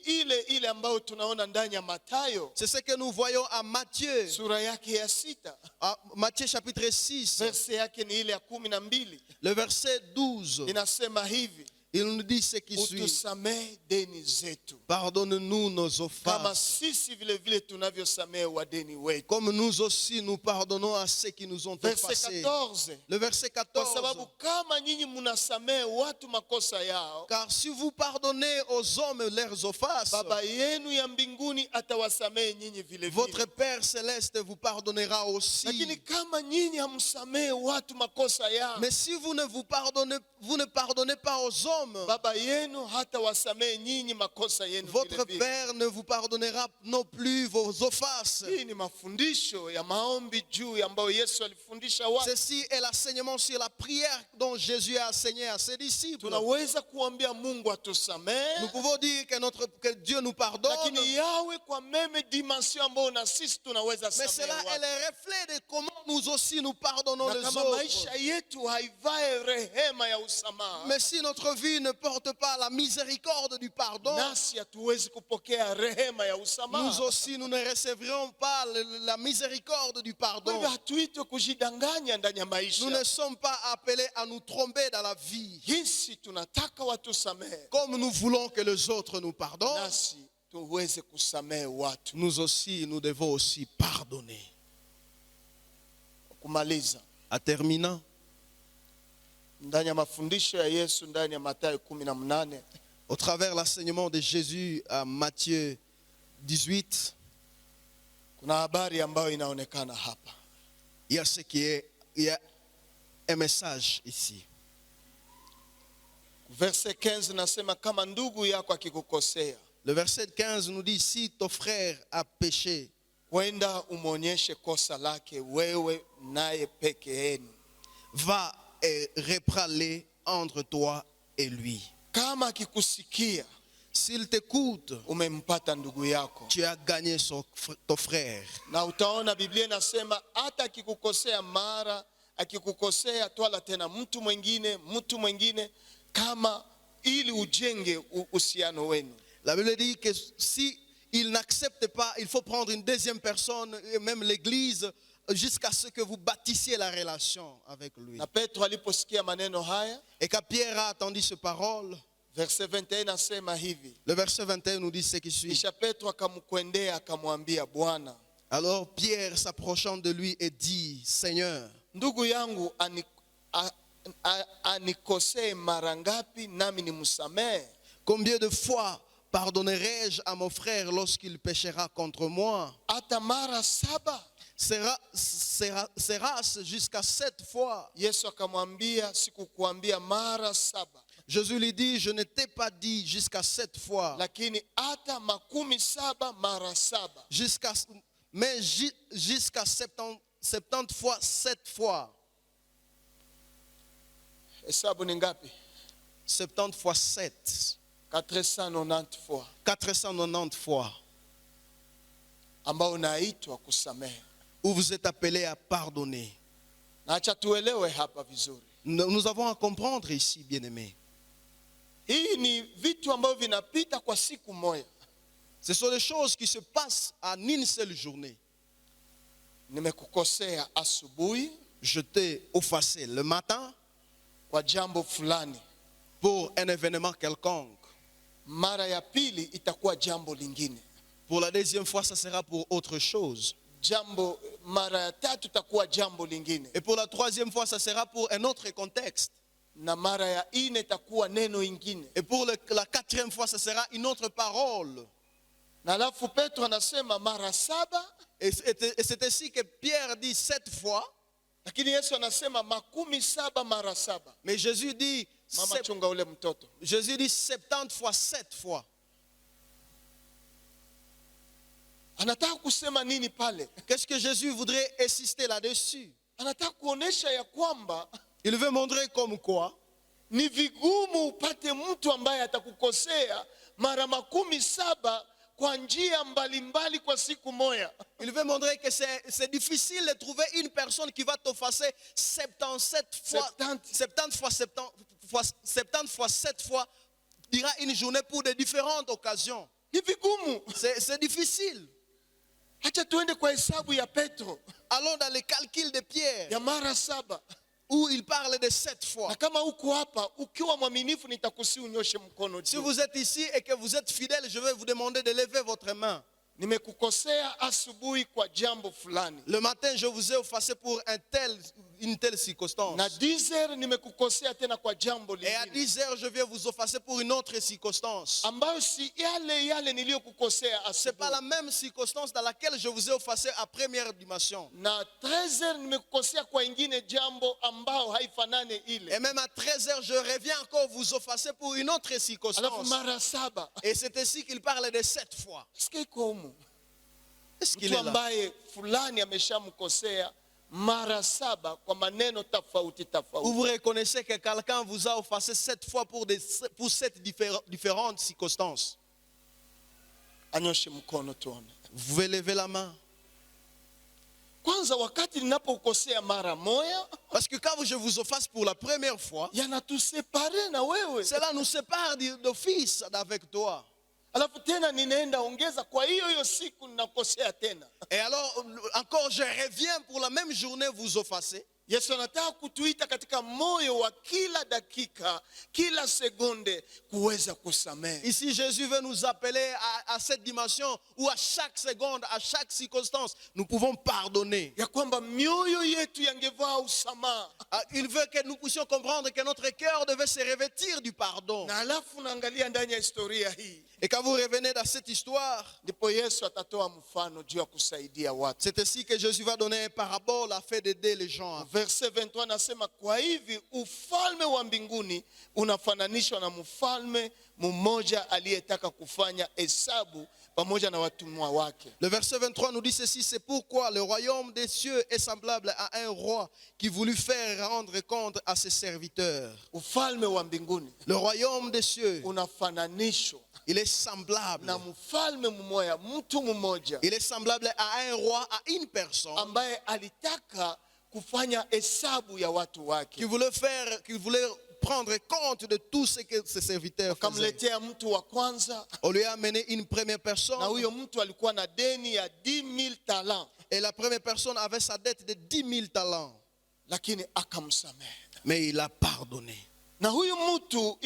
ile ambayo tunaona ndani ya Mathayo C'est ce que nous voyons à Matthieu, sura yake ya 6, à Matthieu chapitre 6, verse yake ni ile ya 12. le verset 12. Inasema hivi: Il nous dit ce qui suit. utusamehe deni zetu Pardonne-nous nos kama offenses, sisi vile vile tunavyosamehe wadeni wetu. comme nous aussi nous pardonnons à ceux qui nous ont Verse offensés. 14, Le verset kwa 14. sababu kama nyinyi mnasamehe watu makosa yao, Car si vous pardonnez aux hommes leurs offenses, Baba yenu ya mbinguni atawasamehe nyinyi vile votre vile. Père céleste vous pardonnera aussi. Lakini kama nyinyi hamsamehe watu makosa yao, Mais si vous ne pardonnez pas aux hommes, Baba yenu hatawasamehe nyinyi makosa yenu votre vile vile. Père ne vous pardonnera non plus vos offenses. Hii ni mafundisho ya maombi juu ambayo Yesu alifundisha watu. Ceci est l'enseignement sur la prière dont Jésus a enseigné à ses disciples. Tunaweza kuambia Mungu atusamehe, Nous pouvons dire que Dieu nous pardonne, lakini yawe kwa meme dimension ambayo na sisi tunaweza mais samehe cela est watu. le reflet de comment nous aussi nous pardonnons Na les kama autres. maisha yetu haivae rehema ya usamaha, Mais si notre vie ne porte pas la miséricorde du pardon, nasi hatuwezi kupokea rehema ya nous usamaha. aussi nous ne recevrons pas la miséricorde du Kwa pardon. hivyo hatuitwe kujidanganya ndani ya Nous ne maisha. sommes pas appelés à nous tromper dans la vie. Jinsi tunataka watusamehe, Comme nous voulons que les autres nous pardonnent, nasi tuweze kusamehe watu. nous aussi, nous devons aussi pardonner. Kumaliza, En terminant, ndani ya mafundisho ya Yesu ndani ya Mathayo 18 Au travers l'enseignement de Jésus à Matthieu 18, kuna habari ambayo inaonekana hapa. il y a un message ici. Verset 15 nasema kama ndugu yako akikukosea, Le verset 15 nous dit, si ton frère a péché, kwenda umwonyeshe kosa lake wewe naye peke yenu. va et reprends-le entre toi et lui. Kama akikusikia, S'il t'écoute, umempata ndugu yako. tu as gagné ton frère. Na utaona Biblia inasema hata akikukosea mara, akikukosea twala tena mtu mwingine kama ili ujenge uhusiano wenu. La Bible dit que si il n'accepte pas, il faut prendre une deuxième personne, et même l'église, jusqu'à ce que vous bâtissiez la relation avec lui. Na Petro aliposikia maneno haya, Et quand Pierre a entendu ces paroles, verse 21 nasema hivi, le verset 21 nous dit ce qui suit. kisha Petro akamkwendea akamwambia, Bwana, Alors Pierre s'approchant de lui et dit, Seigneur, ndugu yangu anikosee mara ngapi nami nimsamehe? combien de fois pardonnerai-je à mon frère lorsqu'il péchera contre moi? Hata mara 7? Sera-ce jusqu'à 7 fois? Yesu akamwambia, sikukuambia mara 7, Jésus lui dit, je ne t'ai pas dit jusqu'à 7 fois, lakini hata 17 mara 7. mais jusqu'à 70 fois 7 fois. Hesabu ni ngapi? 70 fois 7. 490 fois, 490 fois. ambao unaitwa kusamehe. Où vous êtes appelés à pardonner. Na acha tuelewe hapa vizuri. Nous avons à comprendre ici, bien-aimés. Hii ni vitu ambavyo vinapita kwa siku moja. Ce sont des choses qui se passent en une seule journée. Nimekukosea asubuhi Je t'ai offensé le matin kwa jambo fulani, pour un événement quelconque. mara ya pili itakuwa jambo lingine, Pour la deuxième fois, ça sera pour autre chose. mara ya tatu itakuwa jambo lingine, Et pour la troisième fois, ça sera pour un autre contexte. na mara ya nne itakuwa neno ingine. Et pour la quatrième fois, ça sera une autre parole. Na alafu Petro anasema mara 7, Et c'est ainsi que Pierre dit 7 fois. lakini Yesu anasema 17 mara 7. Mais Jésus dit, Mama chunga ule mtoto. Jésus dit 70 fois 7 fois. Anataka kusema nini pale? Qu'est-ce que Jésus voudrait insister là-dessus? Anataka kuonesha ya kwamba Il veut montrer comme quoi ni vigumu upate mtu ambaye atakukosea mara 17 kwa njia mbalimbali kwa siku moja. il veut montrer que c'est difficile de trouver une personne qui va t'offenser 77 fois 70 fois 7 fois durant une journée pour de différentes occasions. Ni vigumu. C'est difficile. Acha tuende kwa hesabu ya Petro Allons dans les calculs de Pierre ya mara 7. où il parle de 7 fois. Na kama uko hapa ukiwa mwaminifu nitakusi unyoshe mkono Si juu. vous êtes ici et que vous êtes fidèle, je vais vous demander de lever votre main. Nimekukosea asubuhi kwa jambo fulani. Le matin, je vous ai offensé pour une telle circonstance. Na 10 nimekukosea tena kwa jambo Et à lingine. 10 heures, je viens vous offenser pour une autre circonstance. Ambayo si yale niliyokukosea Ce n'est pas la asubuhi. même circonstance dans laquelle je vous ai offensé à première dimension. Na 13 nimekukosea kwa ingine jambo ambao haifanane ile. Et même à 13 heures, je reviens encore vous offenser pour une autre Alafu circonstance. mara 7. Et c'est ainsi qu'il parle de 7 fois. Est-ce iko humu? Est-ce qu'il Mtu est là? ambaye fulani ameshamkosea mara 7 kwa maneno tofauti Où tofauti. vous reconnaissez que quelqu'un vous a offensé 7 fois pour 7 différentes circonstances. Anyoshe mkono tuone. Vous pouvez lever la main. Kwanza wakati ninapokosea mara moja, Parce que quand je vous offense pour la première fois, yanatusepare na wewe. cela nous sépare d'office avec toi. Alafu tena ninaenda ongeza kwa hiyo siku ninakosea tena. Et alors, encore, je reviens pour la même journée vous offenser. Yesu anataka kutuita katika moyo wa kila dakika, kila sekunde kuweza kusamehe. Ici, Jésus veut nous appeler à cette dimension où à chaque seconde, à chaque circonstance, nous pouvons pardonner. Ya kwamba mioyo yetu yangevaa usamaha. Il veut que nous puissions comprendre que notre cœur devait se revêtir du pardon. Na alafu naangalia ndani ya historia hii, Et quand vous revenez dans cette histoire, ndipo Yesu atatoa mfano juu ya kusaidia watu. c'est ainsi que Jésus va donner une parabole afin d'aider les gens. Verse 23 nasema, kwa hivi ufalme wa mbinguni unafananishwa na mfalme mmoja aliyetaka kufanya hesabu pamoja na watumwa wake. Le verset 23 nous dit ceci, c'est pourquoi le royaume des cieux est semblable à un roi qui voulut faire rendre compte à ses serviteurs. Ufalme wa mbinguni Le royaume des cieux, unafananishwa il est semblable. na mfalme mmoja, mtu mmoja Il est semblable à un roi, à une personne ambaye alitaka kufanya hesabu ya watu wake. qui voulait prendre compte de tout ce que ses serviteurs faisaient. Akamletea mtu wa kwanza, On lui a amené une première na personne huyo mtu alikuwa na deni ya 10,000 talents, et la première personne avait sa dette de 10 000 talents. lakini akamsamehe. Mais il a pardonné. Na huyu mtu,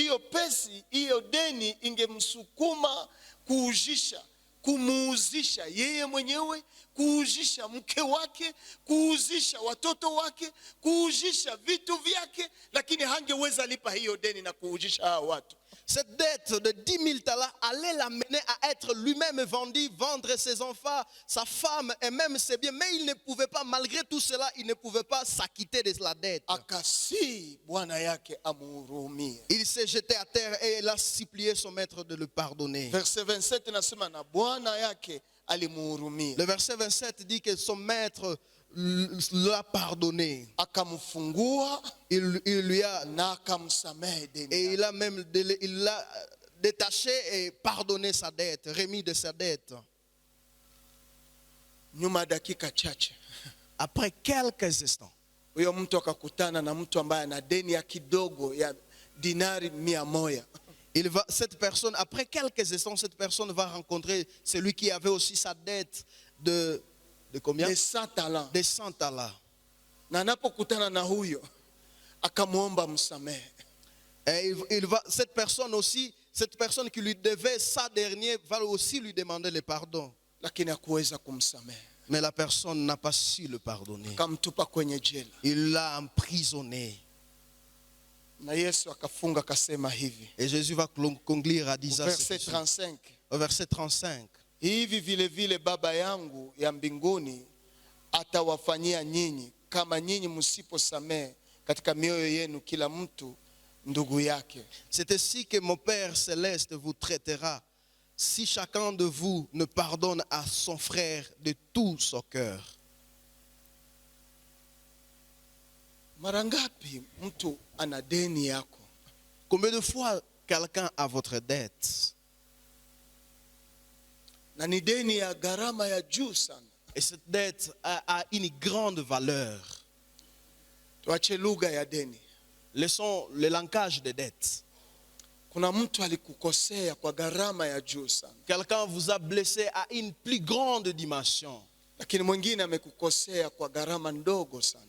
hiyo deni ingemsukuma kuujisha, kumuuzisha yeye mwenyewe, kuuzisha mke wake, kuuzisha watoto wake, kuuzisha vitu vyake, lakini hangeweza lipa hiyo deni na kuuzisha hao watu. Cette dette de 10 000 talents allait l'amener à être lui-même vendu, vendre ses enfants, sa femme et même ses biens. Mais il ne pouvait pas, malgré tout cela, il ne pouvait pas s'acquitter de la dette. Akasii bwana yake amuhurumie. Il s'est jeté à terre et il a supplié son maître de le pardonner. Verse 27 nasema na bwana yake alimuhurumia. Le verset 27 dit que son maître l'a pardonné. Akamfungua Il lui a, na akamsamehe deni. et il l'a détaché et pardonné sa dette, remis de sa dette. Nyuma ya dakika chache Après quelques instants, huyo mtu akakutana na mtu ambaye ana deni ya kidogo ya dinari 100. cette personne, après quelques instants, cette personne va rencontrer celui qui avait aussi sa dette de combien? De 100 talents. De 100 talents. Na anapokutana na huyo akamwomba msamehe. Et cette personne qui lui devait ça dernier va aussi lui demander le pardon. Lakini hakuweza kumsamehe. Mais la personne n'a pas su le pardonner. Akamtupa kwenye jela. Il l'a emprisonné. Na Yesu akafunga akasema hivi. Et Jésus va conclure à disant Verset 35. au verset 35. Hivi vile vile Baba yangu ya mbinguni atawafanyia nyinyi kama nyinyi msiposamehe katika mioyo yenu kila mtu ndugu yake. C'est ainsi que mon Père céleste vous traitera si chacun de vous ne pardonne à son frère de tout son cœur. Mara ngapi mtu ana deni yako? Combien de fois quelqu'un a votre dette? Na ni deni ya gharama ya juu sana. Et cette dette a une grande valeur. Tuache lugha ya deni. Laissons le langage de dette. Kuna mtu alikukosea kwa gharama ya juu sana. Quelqu'un vous a blessé à une plus grande dimension. Lakini mwingine amekukosea kwa gharama ndogo sana.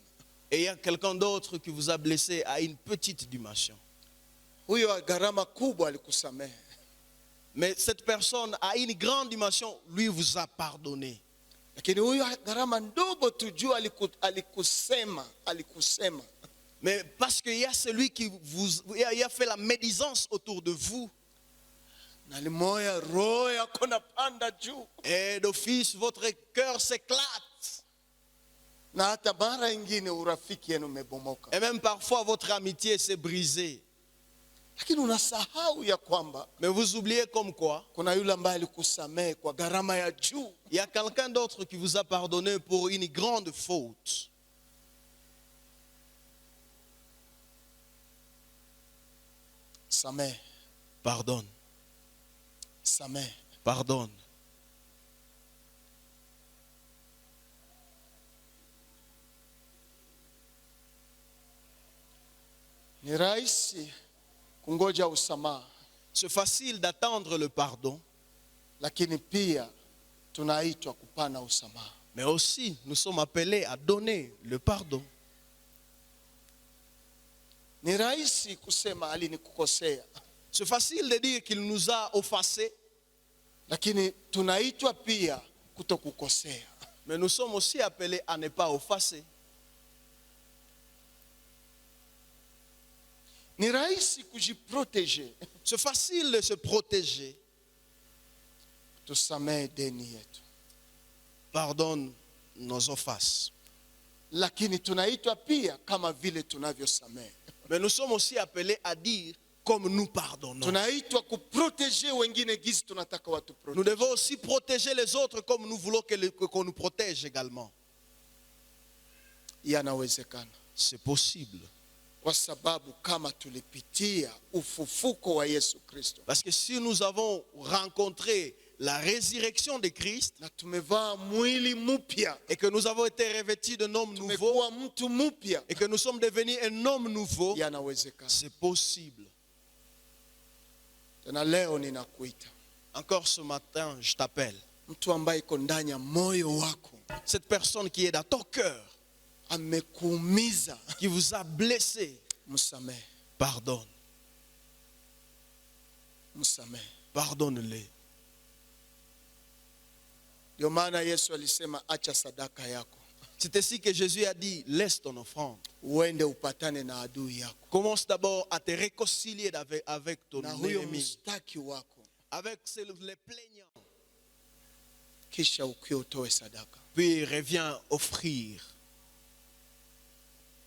Et il y a quelqu'un d'autre qui vous a blessé à une petite dimension. Huyo wa gharama kubwa alikusamehe. Mais cette personne à une grande dimension, lui vous a pardonné. Lakini huyo gharama ndogo tu juu alikusema. Mais parce qu'il y a celui qui il a fait la médisance autour de vous. Na limoya roho yako napanda juu. Et d'office, votre cœur s'éclate. Na hata mara ingine urafiki yenu umebomoka. Et même parfois, votre amitié s'est brisée. Lakini unasahau ya kwamba Mais vous oubliez comme quoi, kuna yule ambaye alikusamehe kwa gharama ya juu. il y a quelqu'un d'autre qui vous a pardonné pour une grande faute. Samehe, Pardonne, samehe. pardonne. Ni rahisi kungoja usamaha, C'est facile d'attendre le pardon, lakini pia tunaitwa kupana usamaha. mais aussi nous sommes appelés à donner le pardon. Ni rahisi kusema alinikukosea, C'est facile de dire qu'il nous a offensés, lakini tunaitwa pia kutokukosea. mais nous sommes aussi appelés à ne pas offenser. Ni rahisi kujiproteger, C'est facile de se protéger. tusamehe deni yetu, Pardonne nos offenses. lakini tunaitwa pia kama vile tunavyosamehe. Mais nous sommes aussi appelés à dire comme nous pardonnons. Tunaitwa kuproteger wengine gizi tunataka watu Nous protege. devons aussi protéger les autres comme nous voulons qu'on nous protège également. Yanawezekana C'est possible. kwa sababu kama tulipitia ufufuko wa Yesu Kristo Parce que si nous avons rencontré la résurrection de Christ na tumevaa mwili mpya, et que nous avons été revêtis d'un homme nouveau tumekuwa mtu mpya, et que nous sommes devenus un homme nouveau, yanawezekana. c'est possible. Tena leo ninakuita Encore ce matin, je t'appelle. mtu ambaye iko ndani ya moyo wako, Cette personne qui est dans ton cœur, amekuumiza, qui vous a blessé, msamehe, pardonne. msamehe. Pardonne-les. Ndio maana Yesu alisema acha sadaka yako, C'est ainsi que Jésus a dit, laisse ton offrande. uende upatane na adui yako Commence d'abord à te réconcilier avec ton na huyo ennemi, mstaki wako, avec les plaignants. kisha ukiwa utoe sadaka. Puis reviens offrir.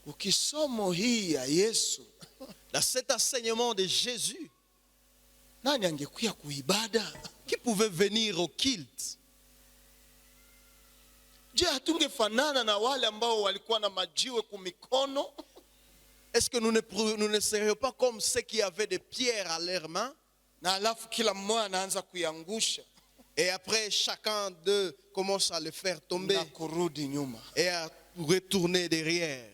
Ukisomo hii ya Yesu, Dans cet enseignement de Jésus, nani angekuya kuibada? qui pouvait venir au culte? Je, hatungefanana na wale ambao walikuwa na majiwe kumikono? Est-ce que nous ne serions pas comme ceux qui avaient des pierres à leurs mains? Na alafu kila mmoja anaanza kuiangusha Et après, chacun d'eux commence à le faire tomber na kurudi nyuma. et à retourner derrière.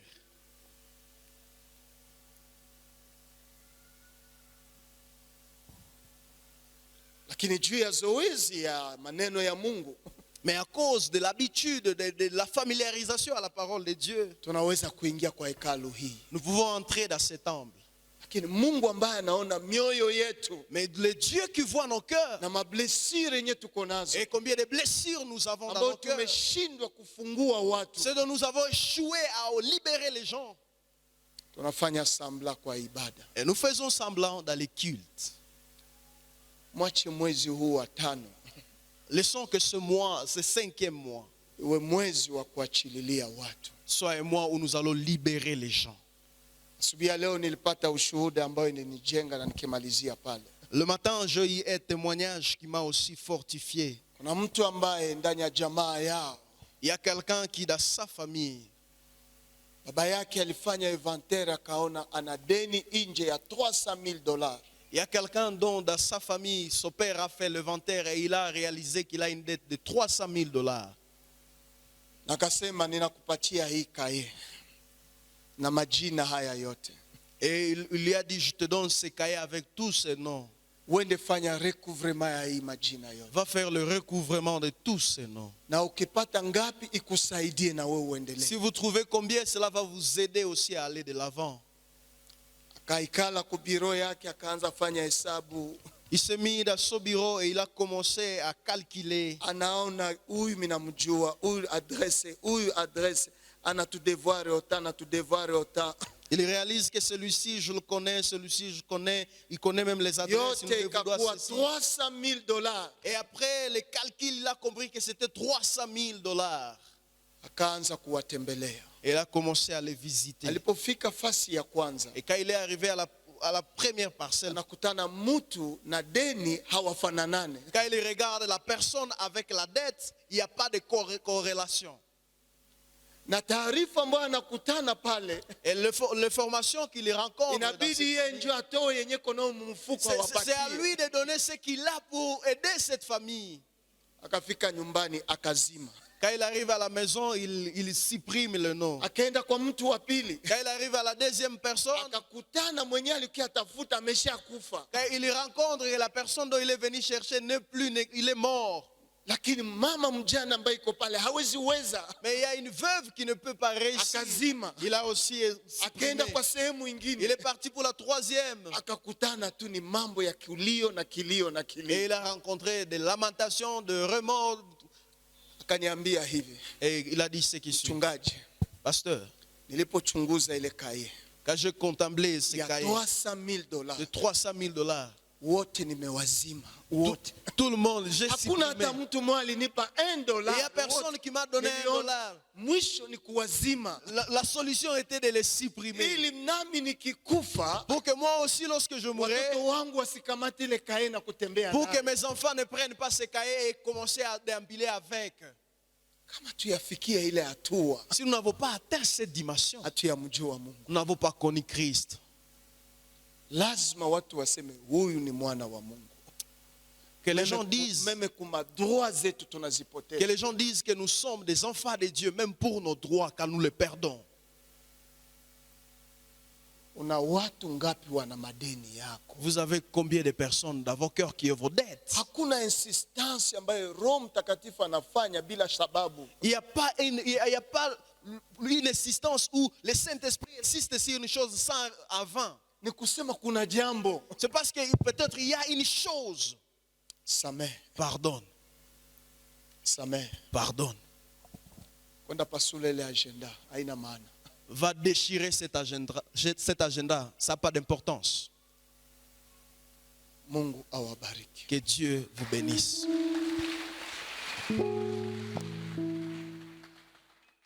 Lakini juu ya zoezi ya maneno ya Mungu Mais à cause de l'habitude, de la familiarisation à la parole de Dieu, tunaweza kuingia kwa hekalu hii. nous pouvons entrer dans cet temple. Lakini Mungu ambaye anaona mioyo yetu Mais le Dieu qui voit nos cœurs na mablesire yenye tuko nazo et combien de blessures nous avons dans ambao nos cœurs, tumeshindwa kufungua watu, c'est dont nous avons échoué à libérer les gens. tunafanya sambla kwa ibada. Et nous faisons semblant dans les cultes. Mwache mwezi huu wa tano Laissons que ce mois, ce 5e mois, uwe mwezi wa kuachililia watu. soit un mois où nous allons libérer les gens. Asubuhi ya leo nilipata ushuhuda ambayo inanijenga na nikimalizia pale. Le matin, j'ai eu un témoignage qui m'a aussi fortifié. Kuna mtu ambaye ndani ya jamaa yao Il y a quelqu'un qui, dans sa famille, baba yake alifanya inventaire akaona ana deni nje ya $300,000. il y a quelqu'un dont dans sa famille, son père a fait l'inventaire et il a réalisé qu'il a une dette de $300,000. Na akasema ninakupatia hii kaye na majina haya yote, Et il lui a dit, je te donne ces cahiers avec tous ces noms. uende fanya recouvrement ya hii majina yote, Va faire le recouvrement de tous ces noms. na ukipata ngapi ikusaidie na wewe uendelee. Si vous trouvez combien, cela va vous aider aussi à aller de l'avant. Akaikala ku biro yake akaanza fanya hesabu, Il s'est mis dans son bureau et il a commencé à calculer. anaona huyu mimi namjua, huyu adresse anatudevoir autant, anatudevoir autant. Il réalise que celui-ci, je le connais, celui-ci, je connais. Il connaît même les adresses. Il Yote nous doit ikakuwa ceci. $300,000. Et après les calculs, il a compris que c'était $300,000. Akaanza kuwatembelea. Et il a commencé à les visiter. Alipofika fasi ya kwanza, Et quand il est arrivé à la première parcelle, anakutana mtu na deni hawafananane. quand il regarde la personne avec la dette, il n'y a pas de corrélation. Na taarifa ambayo anakutana pale, Et l'information qu'il rencontre, dans inabidi cette yeye famille, ndio atoe yenye kono mfuko c'est à awapatie. lui de donner ce qu'il a pour aider cette famille. Akafika nyumbani akazima, Quand il arrive à la maison, il supprime le nom. akaenda kwa mtu wa pili, Quand il arrive à la deuxième personne, akakutana mwenyewe alikuwa atafuta ameshakufa. quand il rencontre que la personne dont il est venu chercher n'est plus, il est mort. lakini mama mjana ambaye iko pale hawezi weza, Mais il y a une veuve qui ne peut pas réussir. akazima, Il a aussi akaenda exprimé. kwa sehemu Il ingine, est parti pour la troisième. akakutana tu ni mambo ya kilio na kilio na Et kilio. il a rencontré des lamentations, de remords. Akaniambia hivi, Et il a dit ce qui suit. mchungaji, Pasteur, nilipochunguza ile kaye quand je contemplais ce ya cahier 300,000 dollars, de 300 000 $, wote nimewazima tout, wote. tout le monde, j'ai Hakuna supprimé. hata mtu mmoja alinipa $1. Il n'y a personne qui m'a donné $1. Mwisho ni kuwazima, La solution était de les supprimer. ili nami nikikufa Pour que moi aussi, lorsque je mourrai, watoto wangu wasikamate ile kaye na kutembea pour que nayo. mes enfants ne prennent pas ce cahier et commencer à déambuler avec. Kama tuyafikia ile hatua, Si nous n'avons pas atteint cette dimension, hatuyamjua Mungu. nous n'avons pas connu Christ. Lazima watu waseme huyu ni mwana wa Mungu. Que les gens disent, Meme kuma droit zetu que tunazipoteza. les gens disent que nous sommes des enfants de Dieu, même pour nos droits, quand nous les perdons. Una watu ngapi wana madeni yako? Vous avez combien de personnes dans vos cœurs qui ont vos dettes? Hakuna insistance ambayo Roho Mtakatifu anafanya bila sababu. Il n'y a pas une insistance où le Saint-Esprit insiste sur une chose sans avant. Ni kusema kuna jambo, C'est parce que peut-être il y a une chose. samehe, Pardonne, samehe. pardonne. Kwenda pasula ile agenda haina maana. Va déchirer cet agenda. Ça n'a pas d'importance. Mungu awabariki. Que Dieu vous bénisse.